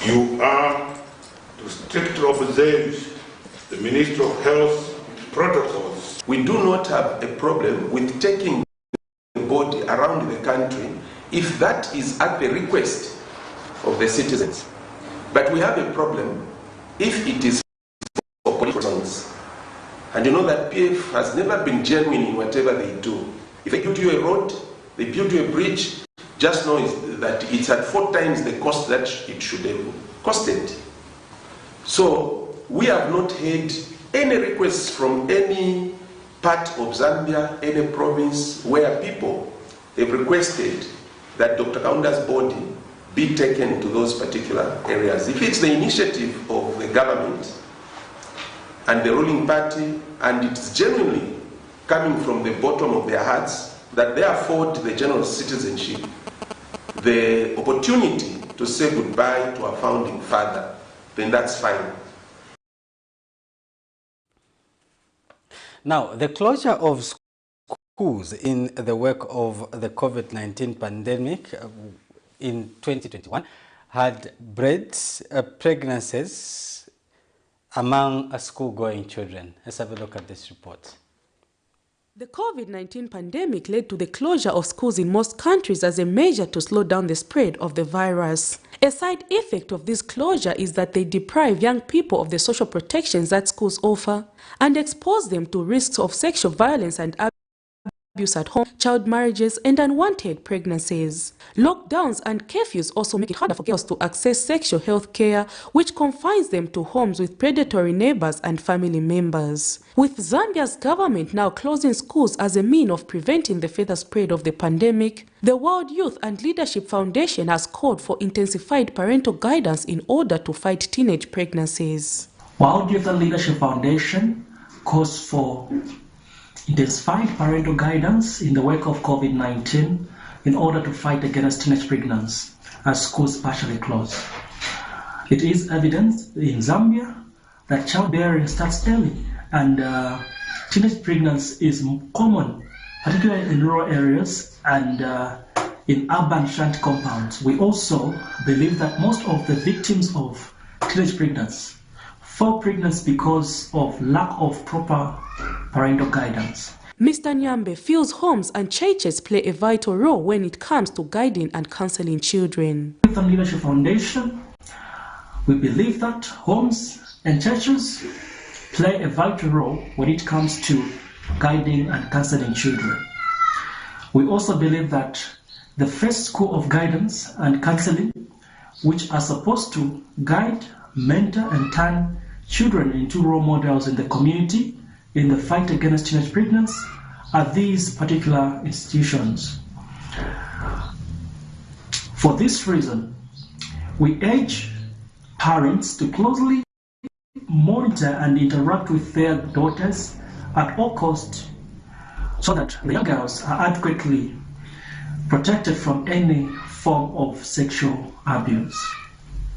You are to strictly observe the Ministry of Health protocols. We do not have a problem with taking the body around the country if that is at the request of the citizens. But we have a problem if it is for political reasons. And you know that PF has never been genuine in whatever they do. If they build you a road, they build you a bridge, just know that it's at 4 times the cost that it should have costed. So we have not had any requests from any part of Zambia, any province, where people have requested that Dr. Kaunda's body be taken to those particular areas. If it's the initiative of the government and the ruling party, and it's genuinely coming from the bottom of their hearts, that they afford the general citizenship the opportunity to say goodbye to our founding father, then that's fine. Now, the closure of schools in the wake of the COVID-19 pandemic in 2021 had bred pregnancies among school-going children. Let's have a look at this report. The COVID-19 pandemic led to the closure of schools in most countries as a measure to slow down the spread of the virus. A side effect of this closure is that they deprive young people of the social protections that schools offer and expose them to risks of sexual violence and abuse at home, child marriages, and unwanted pregnancies. Lockdowns and curfews also make it harder for girls to access sexual health care, which confines them to homes with predatory neighbors and family members. With Zambia's government now closing schools as a means of preventing the further spread of the pandemic, the World Youth and Leadership Foundation has called for intensified parental guidance in order to fight teenage pregnancies. World Youth and Leadership Foundation calls for intensified parental guidance in the wake of COVID-19 in order to fight against teenage pregnancy as schools partially close. It is evident in Zambia that childbearing starts early and teenage pregnancy is common, particularly in rural areas and in urban shanty compounds. We also believe that most of the victims of teenage pregnancy fall pregnant because of lack of proper parental guidance. Mr. Nyambe feels homes and churches play a vital role when it comes to guiding and counseling children. With the Leadership Foundation, we believe that homes and churches play a vital role when it comes to guiding and counseling children. We also believe that the first school of guidance and counseling, which are supposed to guide, mentor, and turn children into role models in the community in the fight against teenage pregnancy, are these particular institutions. For this reason, we urge parents to closely monitor and interact with their daughters at all costs so that the young girls are adequately protected from any form of sexual abuse.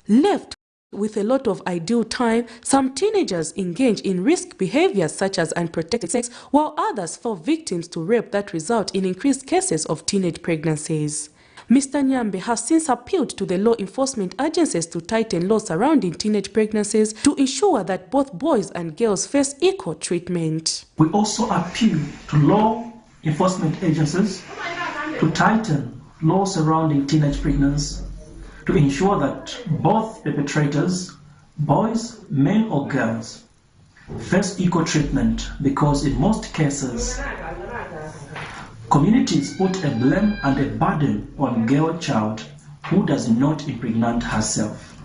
Left with a lot of idle time, some teenagers engage in risk behaviors such as unprotected sex, while others fall victims to rape that result in increased cases of teenage pregnancies. Mr. Nyambe has since appealed to the law enforcement agencies to tighten laws surrounding teenage pregnancies to ensure that both boys and girls face equal treatment. We also appeal to law enforcement agencies to tighten laws surrounding teenage pregnancy to ensure that both perpetrators, boys, men or girls, face equal treatment, because in most cases, communities put a blame and a burden on girl child who does not impregnate herself.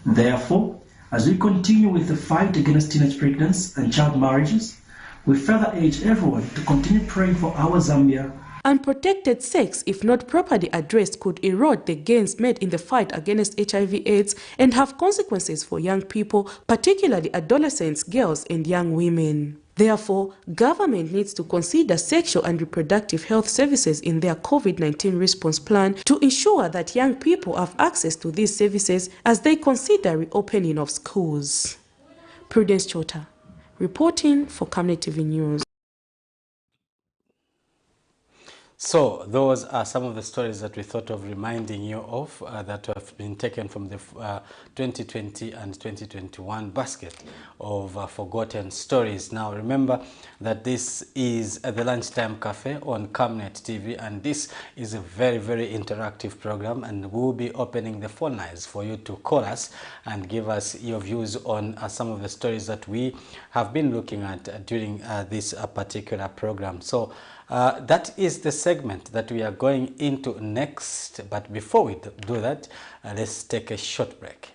Therefore, as we continue with the fight against teenage pregnancy and child marriages, we further urge everyone to continue praying for our Zambia. unprotected sex, if not properly addressed, could erode the gains made in the fight against HIV/AIDS and have consequences for young people, particularly adolescents, girls, and young women. Therefore, government needs to consider sexual and reproductive health services in their COVID-19 response plan to ensure that young people have access to these services as they consider reopening of schools. Prudence Chota, reporting for Camnet TV News. So those are some of the stories that we thought of reminding you of that have been taken from the 2020 and 2021 basket of forgotten stories. Now remember that this is the Lunchtime Cafe on Camnet TV, and this is a very, very interactive program, and we'll be opening the phone lines for you to call us and give us your views on some of the stories that we have been looking at during this particular program. So that is the segment that we are going into next. But before we do that, let's take a short break.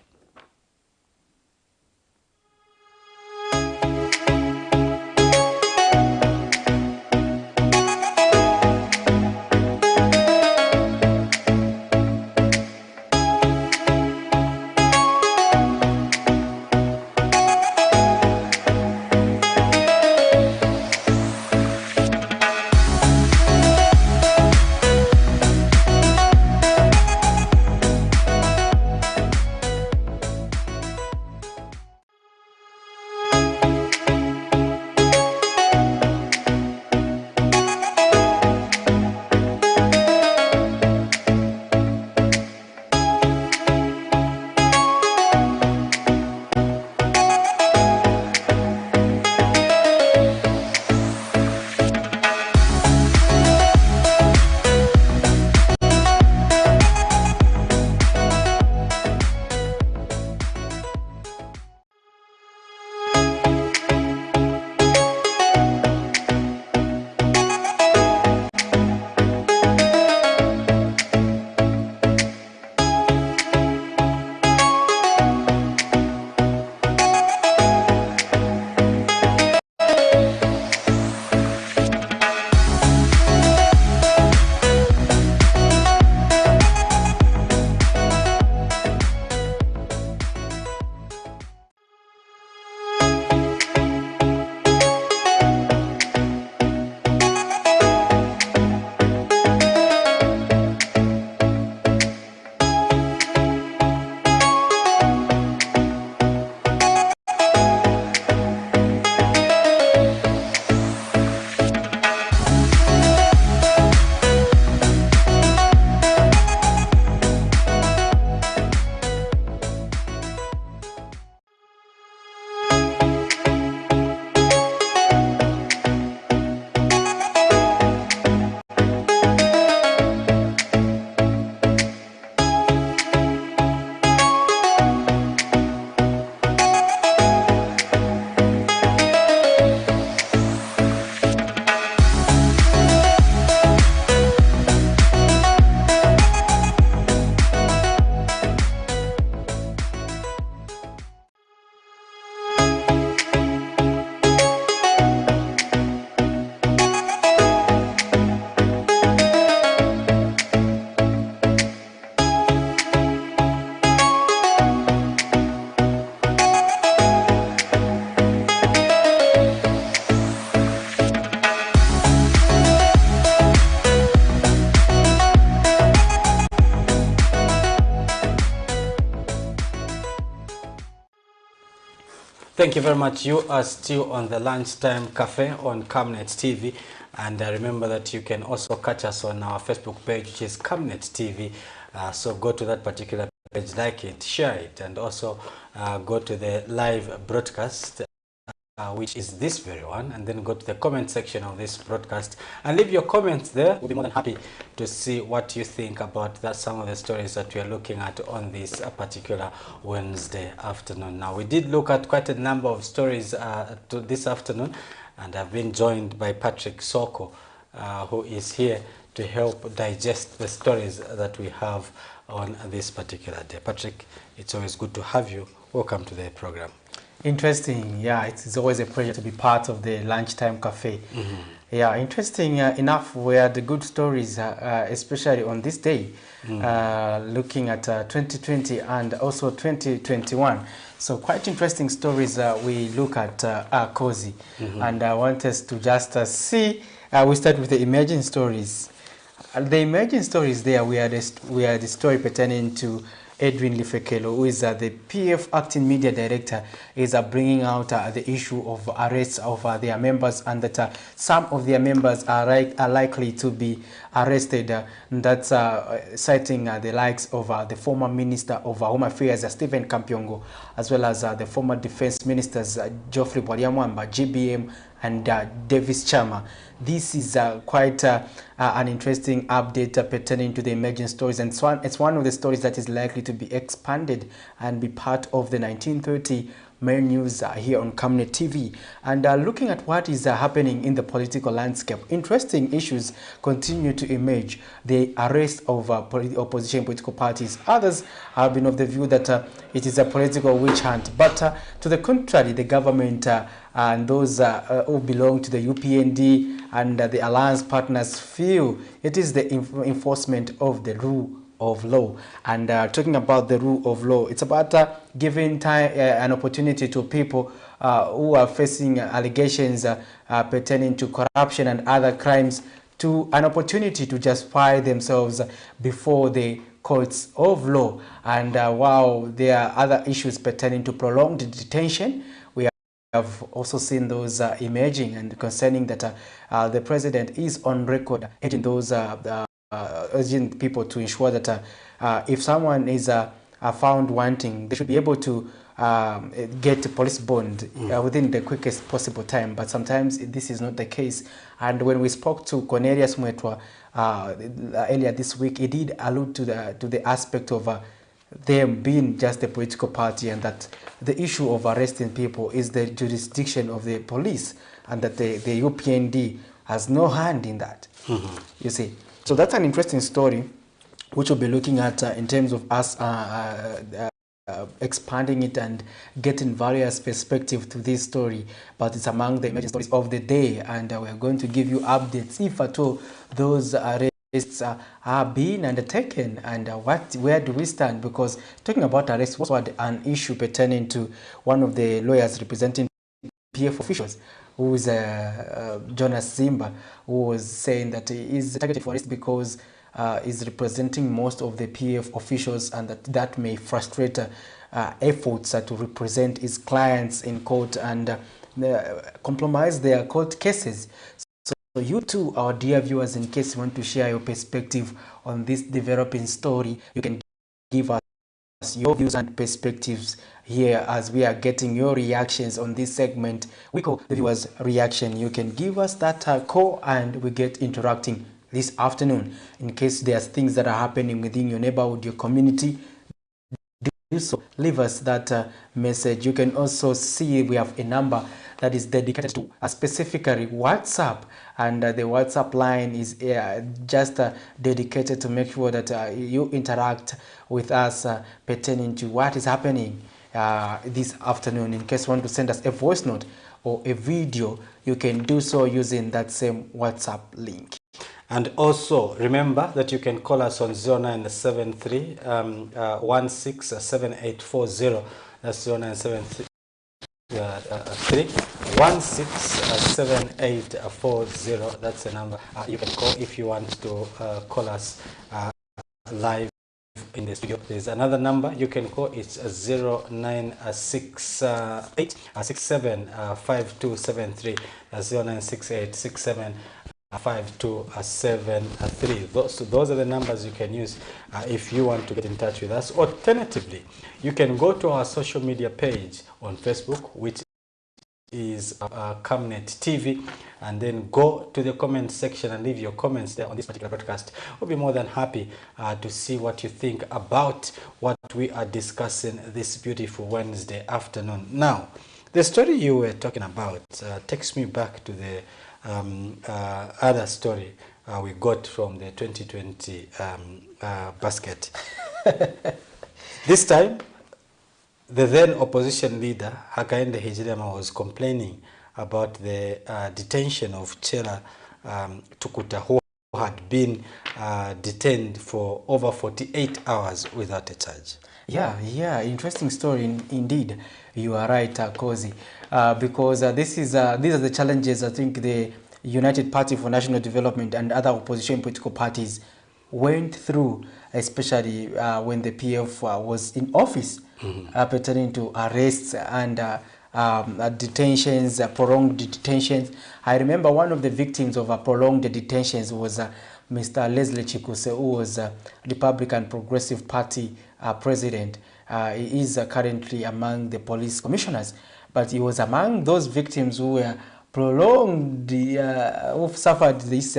Thank you very much. You are still on the Lunchtime Cafe on Camnet TV. And remember that you can also catch us on our Facebook page, which is Camnet TV. So go to that particular page, like it, share it, and also go to the live broadcast, which is this very one, and then go to the comment section of this broadcast and leave your comments there. We'll be more than happy to see what you think about some of the stories that we are looking at on this particular Wednesday afternoon. Now, we did look at quite a number of stories this afternoon, and I've been joined by Patrick Soko, who is here to help digest the stories that we have on this particular day. Patrick, it's always good to have you. Welcome to the program. Interesting. Yeah, it's always a pleasure to be part of the Lunchtime Cafe. Yeah, interesting enough were the good stories, especially on this day, looking at 2020 and also 2021. So quite interesting stories we look at Kozi. And I want us to just see, we start with the emerging stories. The emerging stories there, we are the story pertaining to Edwin Lifekelo, who is the PF Acting Media Director, is bringing out the issue of arrests of their members, and that some of their members are likely to be arrested. That's citing the likes of the former Minister of Home Affairs, Stephen Kampyongo, as well as the former Defense Ministers, Geoffrey Bwaliamwamba, GBM, and Davis Chama. This is quite an interesting update pertaining to the emerging stories, and it's one of the stories that is likely to be expanded and be part of the 1930 main news here on Camnet TV. And looking at what is happening in the political landscape, interesting issues continue to emerge. The arrest of opposition political parties. Others have been of the view that it is a political witch hunt, but to the contrary, the government and those who belong to the UPND and the alliance partners feel it is the enforcement of the rule of law. And talking about the rule of law, it's about giving time an opportunity to people who are facing allegations pertaining to corruption and other crimes to an opportunity to justify themselves before the courts of law. And while there are other issues pertaining to prolonged detention, we have also seen those emerging, and concerning that the president is on record urging those urging people to ensure that if someone is found wanting, they should be able to get a police bond within the quickest possible time. But sometimes this is not the case. And when we spoke to Cornelius Mwetwa earlier this week, he did allude to the aspect of them being just a political party, and that the issue of arresting people is the jurisdiction of the police, and that the UPND has no hand in that. You see. So that's an interesting story, which we'll be looking at in terms of us expanding it and getting various perspectives to this story. But it's among the emerging stories of the day, and we're going to give you updates if at all those arrests are being undertaken, and where do we stand? Because talking about arrests was an issue pertaining to one of the lawyers representing PF officials, who is Jonas Zimba, who was saying that he is targeted for arrest because is representing most of the PF officials, and that may frustrate efforts to represent his clients in court and compromise their court cases. So you too, our dear viewers, in case you want to share your perspective on this developing story, you can give us your views and perspectives here as we are getting your reactions on this segment. We call the viewers reaction. You can give us that call and we get interacting this afternoon. In case there's things that are happening within your neighborhood, your community, do so. Leave us that message. You can also see we have a number that is dedicated to specifically WhatsApp, and the WhatsApp line is just dedicated to make sure that you interact with us pertaining to what is happening this afternoon. In case you want to send us a voice note or a video, you can do so using that same WhatsApp link. And also remember that you can call us on 0973 167840. That's 0973 167840. That's the number you can call if you want to call us live in the studio. There's another number you can call. It's 0968 675273. That's 0968 5273. Those are the numbers you can use if you want to get in touch with us. Alternatively, you can go to our social media page on Facebook, which is Camnet TV, and then go to the comment section and leave your comments there on this particular broadcast. We'll be more than happy to see what you think about what we are discussing this beautiful Wednesday afternoon. Now, the story you were talking about takes me back to the other story we got from the 2020 basket. This time, the then opposition leader, Hakainde Hichilema, was complaining about the detention of Chela Tukuta, who had been detained for over 48 hours without a charge. Yeah, interesting story indeed. You are right, Kozi, because these are the challenges I think the United Party for National Development and other opposition political parties went through, especially when the PF was in office, pertaining to arrests and detentions, prolonged detentions. I remember one of the victims of prolonged detentions was Mr. Leslie Chikuse, who was Republican Progressive Party president. He is currently among the police commissioners, but he was among those victims who were prolonged, who suffered this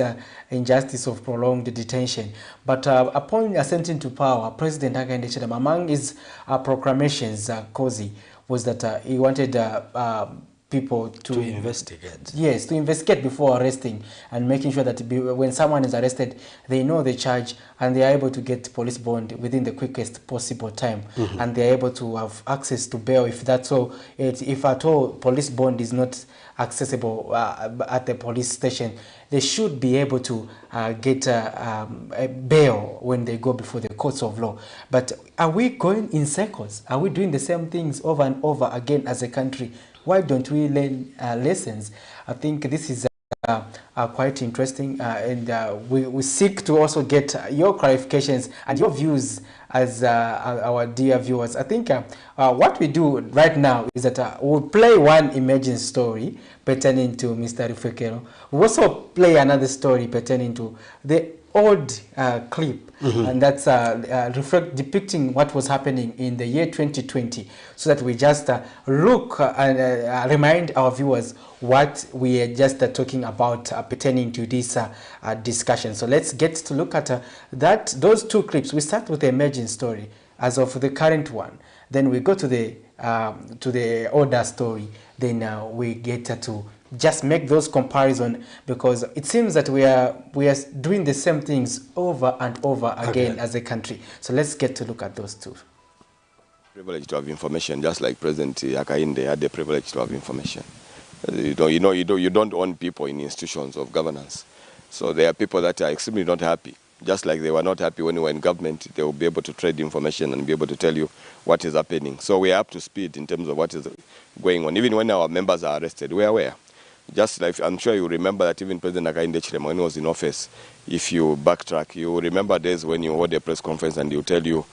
injustice of prolonged detention. But upon ascending to power, President Hakainde Hichilema, among his proclamations, Kozi, was that he wanted people to investigate. Yes, to investigate before arresting and making sure that when someone is arrested, they know the charge and they are able to get police bond within the quickest possible time. And they are able to have access to bail if that's so. If at all police bond is not accessible at the police station, they should be able to get a bail when they go before the courts of law. But are we going in circles? Are we doing the same things over and over again as a country? Why don't we learn lessons? I think this is quite interesting, and we seek to also get your clarifications and your views as our dear viewers. I think what we do right now is that we'll play one emerging story pertaining to Mr. Rufekero. We'll also play another story pertaining to the old clip, and that's depicting what was happening in the year 2020, so that we just look and remind our viewers what we are just talking about pertaining to this discussion. So let's get to look at those two clips. We start with the emerging story as of the current one, then we go to the older story, then we get to just make those comparisons, because it seems that we are doing the same things over and over again as a country. So let's get to look at those two. Privilege to have information, just like President Hakainde had the privilege to have information. You don't own people in institutions of governance. So there are people that are extremely not happy. Just like they were not happy when we were in government, they will be able to trade information and be able to tell you what is happening. So we are up to speed in terms of what is going on. Even when our members are arrested, we are aware. Just like, I'm sure you remember that even President Hakainde Hichilema, when he was in office, if you backtrack, you remember days when you hold a press conference and you tell you,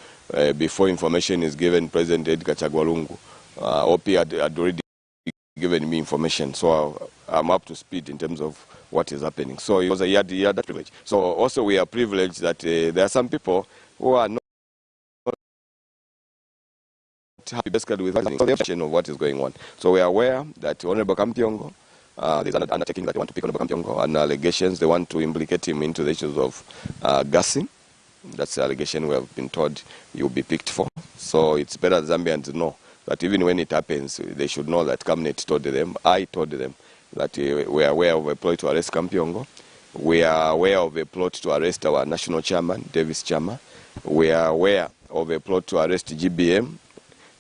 before information is given, President Edgar Chagwalungu, OP had already given me information. So I'm up to speed in terms of what is happening. So he had that privilege. So also we are privileged that there are some people who are not happy basically with the information of what is going on. So we are aware that Honorable Kampyongo, there's an undertaking that they want to pick Honorable Kampyongo, and allegations they want to implicate him into the issues of gassing. That's the allegation we have been told he will be picked for. So it's better Zambians know that even when it happens, they should know that Camnet told them, I told them, that we are aware of a plot to arrest Kampyongo. We are aware of a plot to arrest our national chairman, Davis Chama. We are aware of a plot to arrest GBM.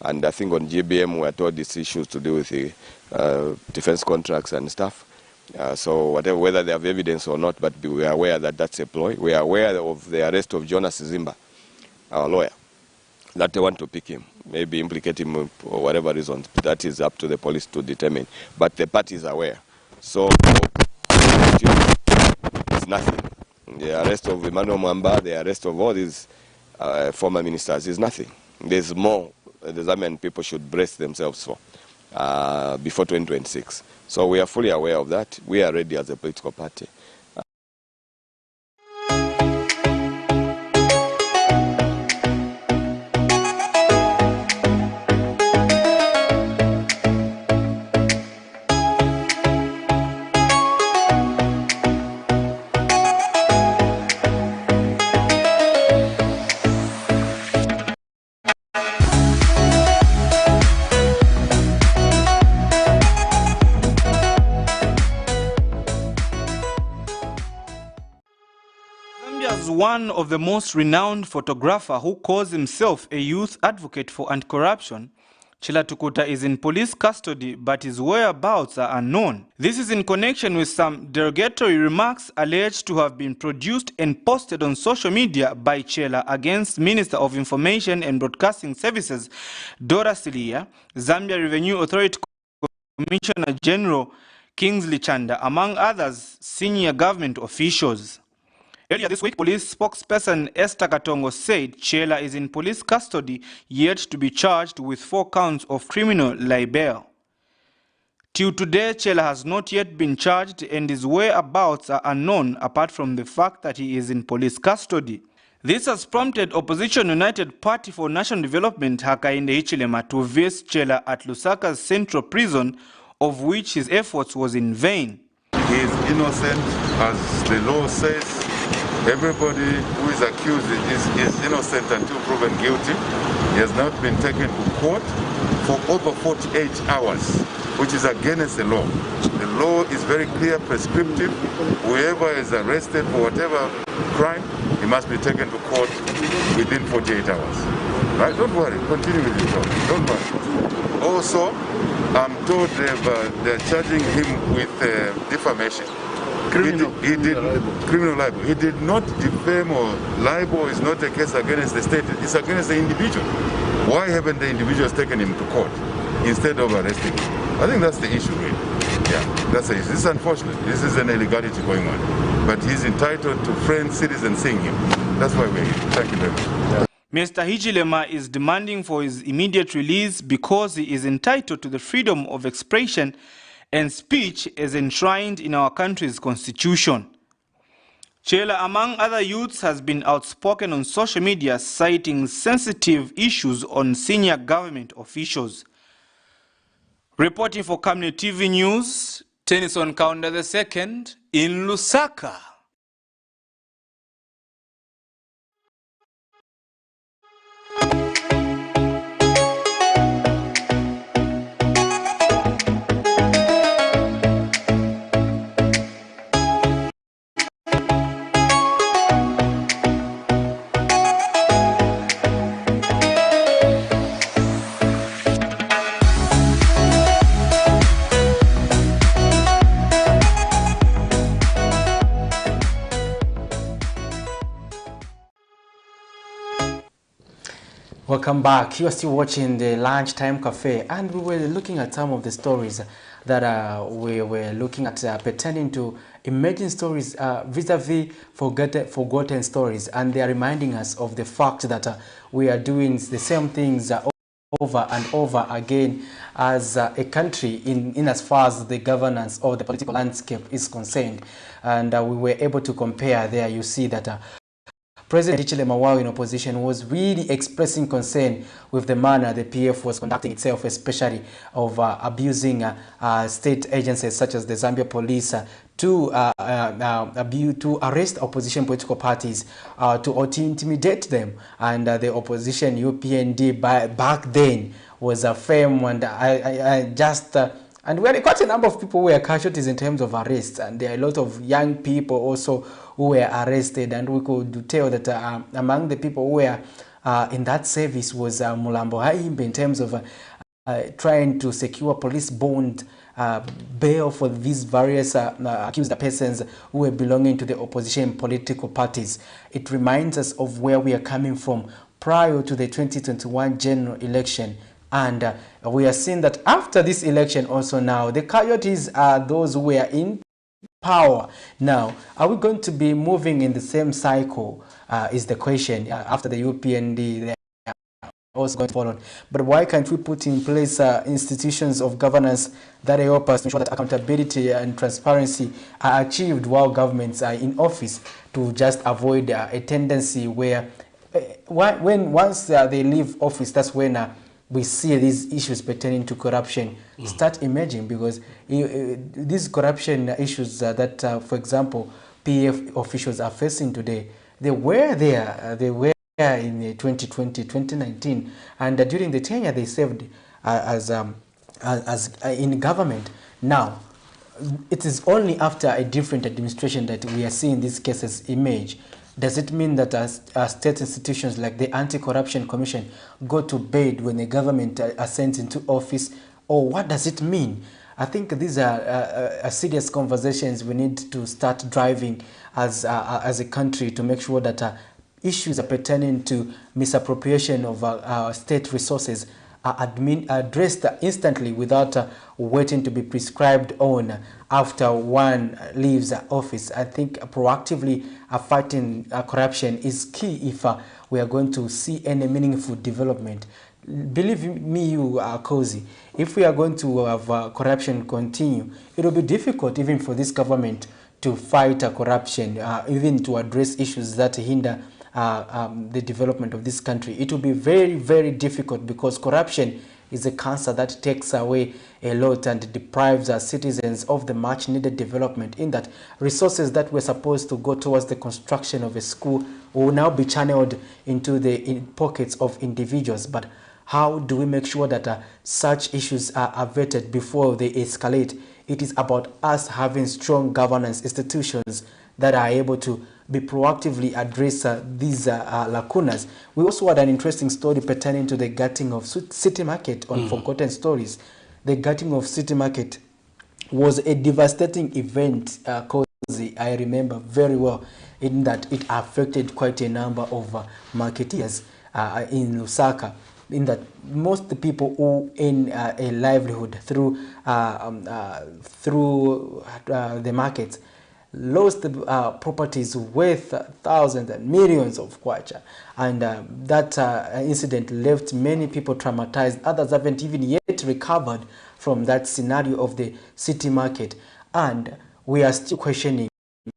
And I think on GBM we are told these issues to do with the defense contracts and stuff. So whether they have evidence or not, but we are aware that that's a ploy. We are aware of the arrest of Jonas Zimba, our lawyer, that they want to pick him, maybe implicate him for whatever reason. That is up to the police to determine. But the party is aware. So it's nothing. The arrest of Emmanuel Mwamba, the arrest of all these former ministers is nothing. There's more the Zambian people should brace themselves for before 2026. So we are fully aware of that. We are ready as a political party. One of the most renowned photographer who calls himself a youth advocate for anti-corruption, Chela Tukuta is in police custody, but his whereabouts are unknown. This is in connection with some derogatory remarks alleged to have been produced and posted on social media by Chela against Minister of Information and Broadcasting Services, Dora Silia, Zambia Revenue Authority Commissioner General Kingsley Chanda, among others senior government officials. Earlier this week, police spokesperson Esther Katongo said Chela is in police custody, yet to be charged with 4 counts of criminal libel. Till today, Chela has not yet been charged and his whereabouts are unknown apart from the fact that he is in police custody. This has prompted Opposition United Party for National Development Hakainde Hichilema to visit Chela at Lusaka's central prison, of which his efforts was in vain. He is innocent, as the law says. Everybody who is accused is innocent until proven guilty. He has not been taken to court for over 48 hours, which is against the law. The law is very clear, prescriptive. Whoever is arrested for whatever crime, he must be taken to court within 48 hours. Right? Don't worry, continue with your talk. Don't worry. Also, I'm told they're charging him with defamation. Criminal libel. He did not defame or libel is not a case against the state, it's against the individual. Why haven't the individuals taken him to court instead of arresting him? I think that's the issue really. Yeah, that's the issue. This is unfortunate. This is an illegality going on. But he's entitled to friends, citizens seeing him. That's why we're here. Thank you very much. Yeah. Mr. Hichilema is demanding for his immediate release because he is entitled to the freedom of expression and speech as enshrined in our country's constitution. Chela, among other youths, has been outspoken on social media citing sensitive issues on senior government officials. Reporting for Camnet TV News, Tennyson Kaunda II in Lusaka. Welcome back. You are still watching the Lunchtime Cafe, and we were looking at some of the stories that we were looking at pertaining to emerging stories vis-a-vis forgotten stories, and they are reminding us of the fact that we are doing the same things over and over again as a country in as far as the governance or the political landscape is concerned. And we were able to compare there. You see that President Hichilema, in opposition, was really expressing concern with the manner the PF was conducting itself, especially of abusing state agencies such as the Zambia police to arrest opposition political parties, to intimidate them. And the opposition, UPND, back then was firm, and and we had quite a number of people who were casualties in terms of arrests, and there are a lot of young people also who were arrested, and we could tell that among the people who were in that service was Mulambo Haimbe in terms of trying to secure police bond bail for these various accused persons who were belonging to the opposition political parties. It reminds us of where we are coming from prior to the 2021 general election. And we are seeing that after this election also now, the casualties are those who were in power. Now, are we going to be moving in the same cycle is the question after the UPND, they are also going to follow. But why can't we put in place institutions of governance that help us to ensure that accountability and transparency are achieved while governments are in office, to just avoid a tendency where once they leave office, that's when we see these issues pertaining to corruption start emerging, because these corruption issues that, for example, PF officials are facing today, they were there in 2020, 2019, and during the tenure they served as in government. Now, it is only after a different administration that we are seeing these cases emerge. Does it mean that state institutions like the Anti-Corruption Commission go to bed when the government ascends into office? Or what does it mean? I think these are serious conversations we need to start driving as a country to make sure that issues pertaining to misappropriation of state resources are addressed instantly without waiting to be prescribed on after one leaves office. I think proactively fighting corruption is key if we are going to see any meaningful development. Believe me, you are cozy. If we are going to have corruption continue, it will be difficult even for this government to fight corruption, even to address issues that hinder the development of this country. It will be very, very difficult because corruption is a cancer that takes away a lot and deprives our citizens of the much needed development, in that resources that were supposed to go towards the construction of a school will now be channeled into the pockets of individuals. But how do we make sure that such issues are vetted before they escalate? It is about us having strong governance institutions that are able to be proactively address these lacunas. We also had an interesting story pertaining to the gutting of City Market on Forgotten Stories. The gutting of City Market was a devastating event, I remember very well, in that it affected quite a number of marketeers in Lusaka, in that most people who earn a livelihood through the markets lost properties worth thousands and millions of kwacha, and that incident left many people traumatized. Others haven't even yet recovered from that scenario of the City Market, and we are still questioning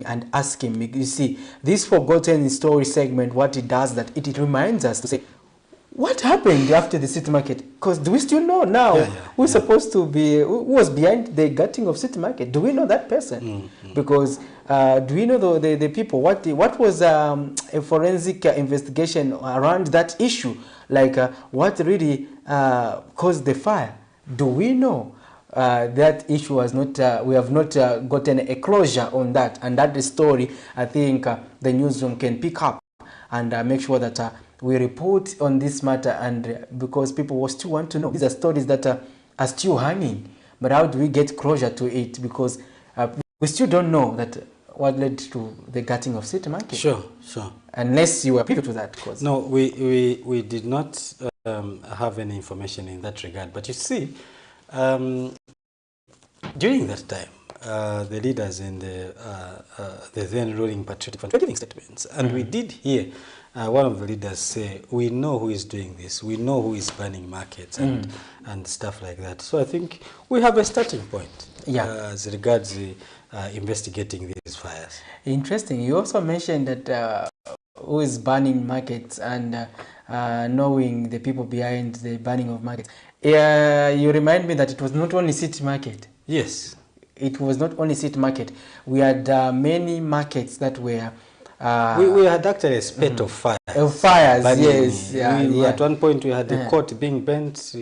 and asking. You see, this Forgotten Story segment, what it does, that it reminds us to say, what happened after the City Market? Because do we still know now who's supposed to be, who was behind the gutting of City Market? Do we know that person? Because do we know the people? What was a forensic investigation around that issue? Like what really caused the fire? Do we know? That issue was not, we have not gotten a closure on that. And that story, I think the newsroom can pick up and make sure that we report on this matter, and because people will still want to know. These are stories that are still hanging, but how do we get closure to it? Because we still don't know that what led to the gutting of City Market. Sure. Unless you were privy to that. Cause. No, we did not have any information in that regard. But you see, during that time, the leaders in the then ruling Patriotic Front were giving statements, and we did hear one of the leaders say, we know who is doing this, we know who is banning markets and stuff like that. So I think we have a starting point as regards investigating these fires. Interesting. You also mentioned that who is banning markets and knowing the people behind the banning of markets. You remind me that it was not only City Market. Yes. It was not only City Market. We had many markets that were we had actually a spate of fires. Fires, yes. At one point we had the court being burnt.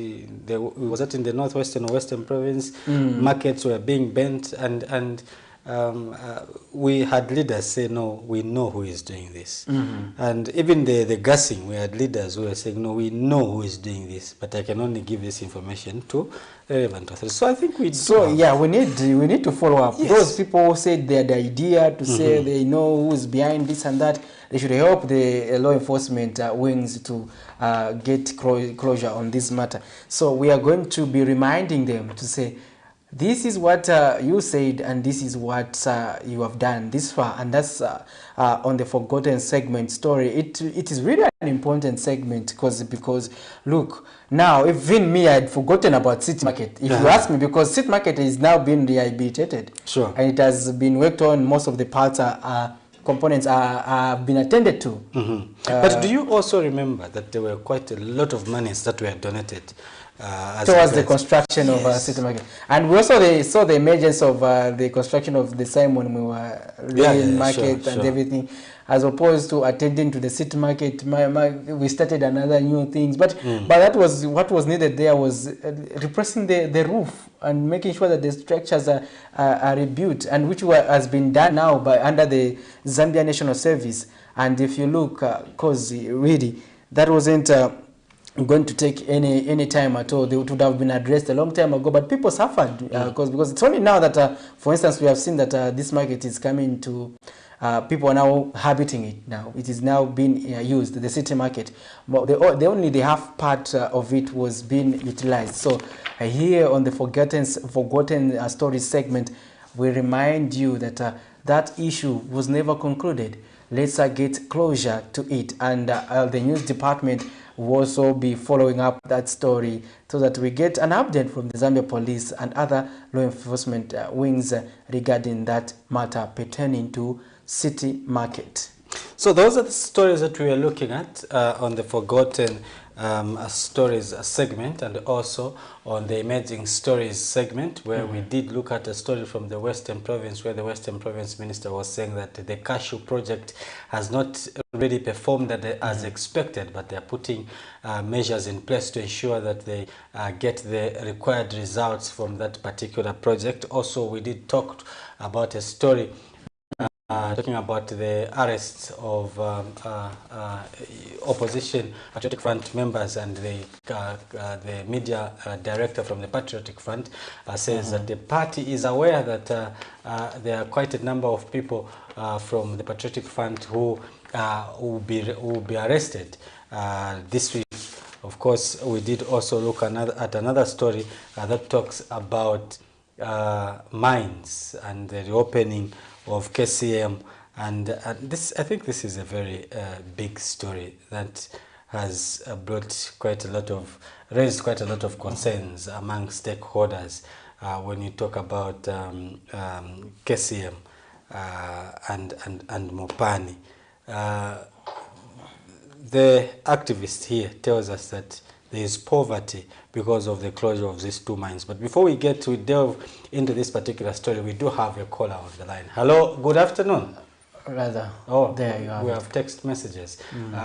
Was that in the northwestern or western province? Markets were being burnt, and we had leaders say, no, we know who is doing this. And even the gassing, we had leaders who were saying, no, we know who is doing this, but I can only give this information to relevant authorities. So I think we we need to follow up. Yes. Those people who said they had the idea to say they know who is behind this and that, they should help the law enforcement wings to get closure on this matter. So we are going to be reminding them to say, this is what you said, and this is what you have done this far, and that's on the Forgotten segment story. It is really an important segment because look, now even me, I had forgotten about City Market. If you ask me, because City Market is now being rehabilitated, and it has been worked on. Most of the parts components have been attended to. But do you also remember that there were quite a lot of monies that were donated towards the construction of City Market? And we also saw the emergence of the construction of the Simon Market and everything, as opposed to attending to the City Market. We started another new things, but that was what was needed. There was repressing the roof and making sure that the structures are rebuilt, and which has been done now under the Zambia National Service. And if you look, because really, that wasn't going to take any time at all. They would have been addressed a long time ago, but people suffered because it's only now that, for instance, we have seen that this market is coming to, people are now habiting it now. It is now being used, the city market. But only the half part of it was being utilized. So here on the Forgotten Stories segment, we remind you that that issue was never concluded. Let's get closure to it, and the news department will also be following up that story so that we get an update from the Zambia police and other law enforcement wings regarding that matter pertaining to city market. So those are the stories that we are looking at on the Forgotten Stories segment, and also on the Emerging Stories segment, where we did look at a story from the Western Province, where the Western Province Minister was saying that the cashew project has not really performed as expected, but they are putting measures in place to ensure that they get the required results from that particular project. Also, we did talk about a story talking about the arrests of opposition Patriotic Front members, and the media director from the Patriotic Front says that the party is aware that there are quite a number of people from the Patriotic Front who will be arrested this week. Of course, we did also look at another story that talks about mines and the reopening of KCM, and this, I think this is a very big story that has raised quite a lot of concerns among stakeholders when you talk about KCM and Mopani. The activist here tells us that there is poverty because of the closure of these two mines. But before we delve into this particular story, we do have a caller on the line. Hello, good afternoon. There you are. We have text messages.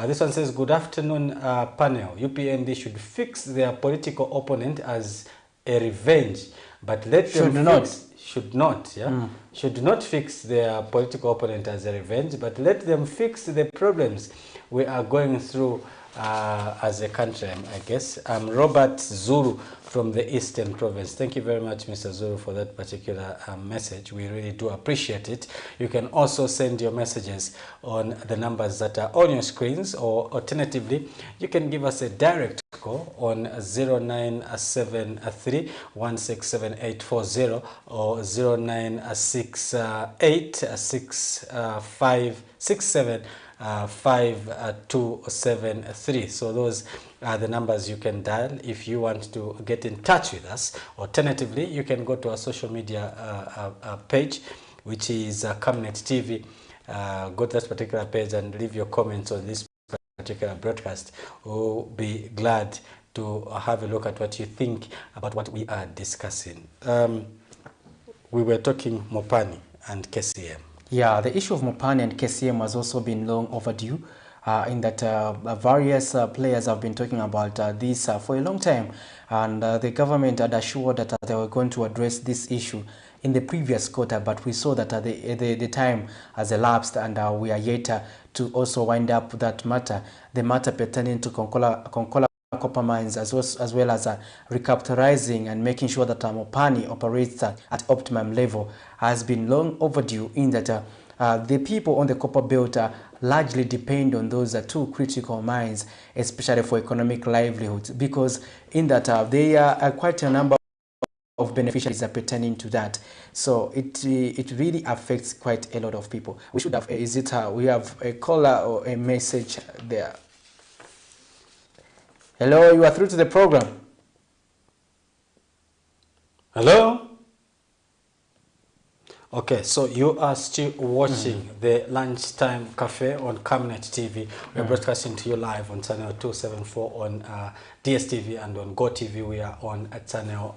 This one says, good afternoon, panel. UPND should fix their political opponent as a revenge, but let them should not fix their political opponent as a revenge, but let them fix the problems we are going through as a country, I guess. I'm Robert Zulu from the Eastern Province. Thank you very much, Mr. Zulu, for that particular message. We really do appreciate it. You can also send your messages on the numbers that are on your screens, or alternatively, you can give us a direct call on 0973 167840 or 0968 6567 5273. So those are the numbers you can dial if you want to get in touch with us. Alternatively, you can go to our social media page, which is Camnet TV. Go to that particular page and leave your comments on this particular broadcast. We'll be glad to have a look at what you think about what we are discussing. We were talking Mopani and KCM. Yeah, the issue of Mopani and KCM has also been long overdue, in that various players have been talking about this for a long time, and the government had assured that they were going to address this issue in the previous quarter, but we saw that the time has elapsed, and we are yet to also wind up that matter, the matter pertaining to Konkola copper mines, as well as recapitalizing and making sure that Mopani operates at optimum level, has been long overdue, in that the people on the copper belt largely depend on those two critical mines, especially for economic livelihoods, because in that there are quite a number of beneficiaries pertaining to that. So it really affects quite a lot of people. We should have we have a caller or a message there. Hello, you are through to the program. Hello? Okay, so you are still watching the Lunchtime Cafe on Camnet TV. We're broadcasting to you live on channel 274 on DSTV, and on GoTV we are on channel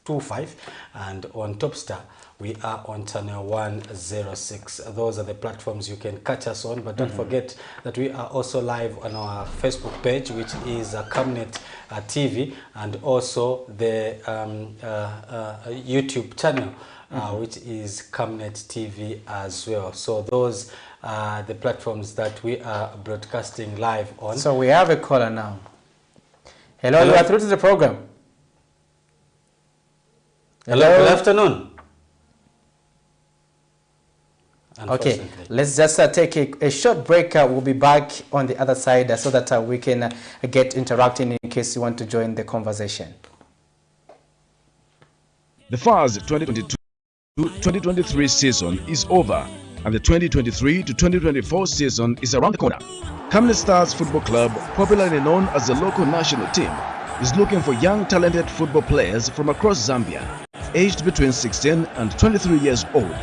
25, and on Topstar we are on channel 106. Those are the platforms you can catch us on, but don't forget that we are also live on our Facebook page, which is Camnet TV, and also the YouTube channel, which is Camnet TV as well. So those the platforms that we are broadcasting live on. So we have a caller now. Hello, you are through to the program. Hello, good afternoon. Okay, let's just take a short break. We'll be back on the other side so that we can get interacting in case you want to join the conversation. The FARS 2022-2023 season is over, and the 2023-2024 season is around the corner. Camnet Stars Football Club, popularly known as the local national team, is looking for young talented football players from across Zambia, aged between 16 and 23 years old.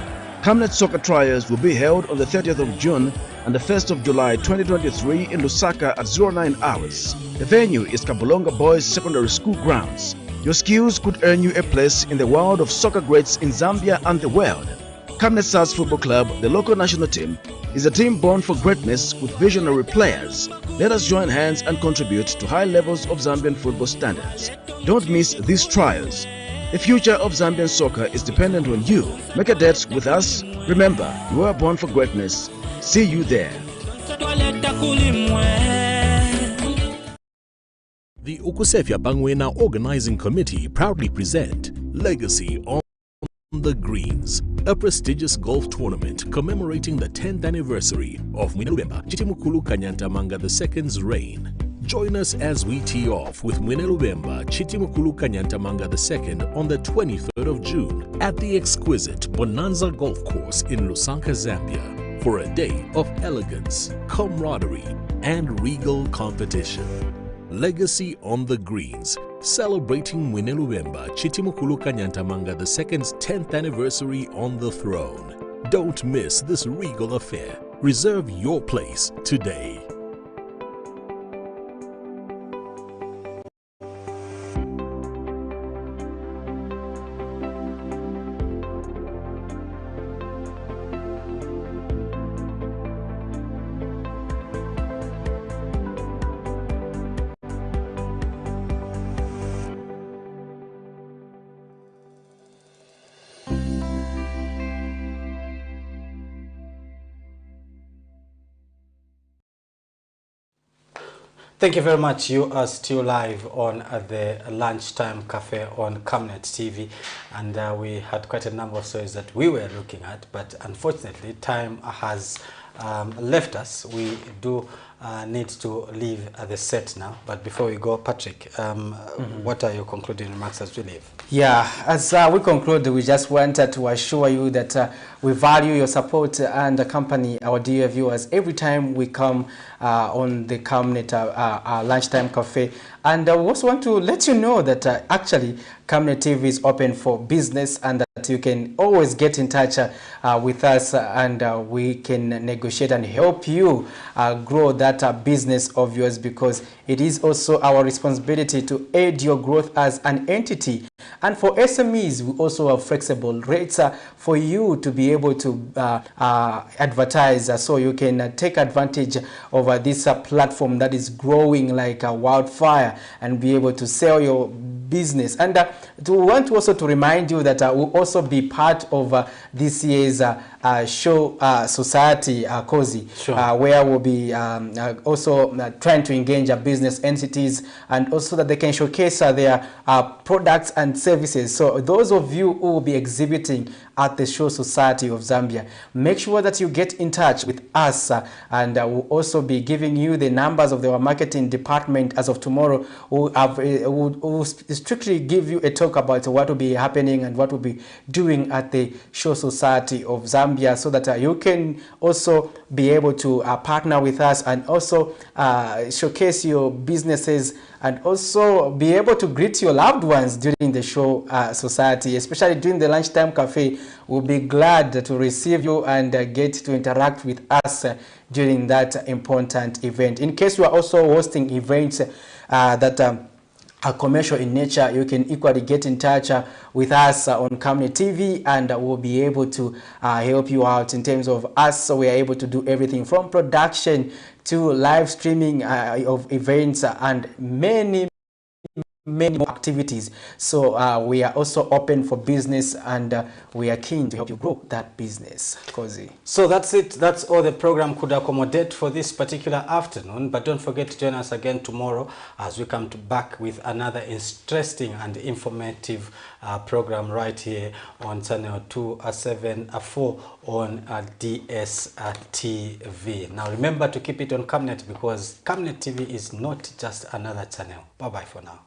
Camnet soccer trials will be held on the 30th of June and the 1st of July 2023 in Lusaka at 09 hours. The venue is Kabulonga Boys Secondary School grounds. Your skills could earn you a place in the world of soccer greats in Zambia and the world. Camnet Stars Football Club, the local national team, is a team born for greatness with visionary players. Let us join hands and contribute to high levels of Zambian football standards. Don't miss these trials. The future of Zambian soccer is dependent on you. Make a date with us. Remember, you were born for greatness. See you there. The Ukusefya Bangwena Organizing Committee proudly present Legacy on the Greens, a prestigious golf tournament commemorating the 10th anniversary of Mwinelubemba Chitimukulu Kanyantamanga II's reign. Join us as we tee off with Mwinelubemba Chitimukulu Kanyantamanga II on the 23rd of June at the exquisite Bonanza Golf Course in Lusaka, Zambia, for a day of elegance, camaraderie, and regal competition. Legacy on the Greens, celebrating Mwinelubemba Chitimukulu Kanyantamanga II's 10th anniversary on the throne. Don't miss this regal affair. Reserve your place today. Thank you very much. You are still live on the Lunchtime Cafe on Camnet TV, and we had quite a number of stories that we were looking at, but unfortunately time has left us. We do need to leave the set now, but before we go, Patrick, what are your concluding remarks as we leave? Yeah, as we conclude, we just wanted to assure you that we value your support and accompany our dear viewers every time we come on the Camnet Lunchtime Cafe. And we also want to let you know that actually Camnet TV is open for business, and that you can always get in touch with us, and we can negotiate and help you grow that business of yours, because it is also our responsibility to aid your growth as an entity. And for SMEs, we also have flexible rates for you to be able to advertise, so you can take advantage of this platform that is growing like a wildfire and be able to sell your business. And we want also to remind you that we'll also be part of this year's show society COSI, sure, where we'll be also trying to engage business entities, and also that they can showcase their products and services. So those of you who will be exhibiting at the Show Society of Zambia, make sure that you get in touch with us, and we'll also be giving you the numbers of our marketing department as of tomorrow. We'll strictly give you a talk about what will be happening and what will be doing at the Show Society of Zambia, so that you can also be able to partner with us and also showcase your businesses, and also be able to greet your loved ones during the Show Society, especially during the Lunchtime Cafe. We'll be glad to receive you and get to interact with us during that important event. In case you are also hosting events that are commercial in nature, you can equally get in touch with us on Camnet TV, and we'll be able to help you out in terms of us. So we are able to do everything from production to live streaming of events and many many more activities. So we are also open for business, and we are keen to help you grow that business. Cozy. So that's it. That's all the program could accommodate for this particular afternoon. But don't forget to join us again tomorrow as we come back with another interesting and informative program right here on channel 274 on DSTV. Now remember to keep it on Camnet, because Camnet TV is not just another channel. Bye-bye for now.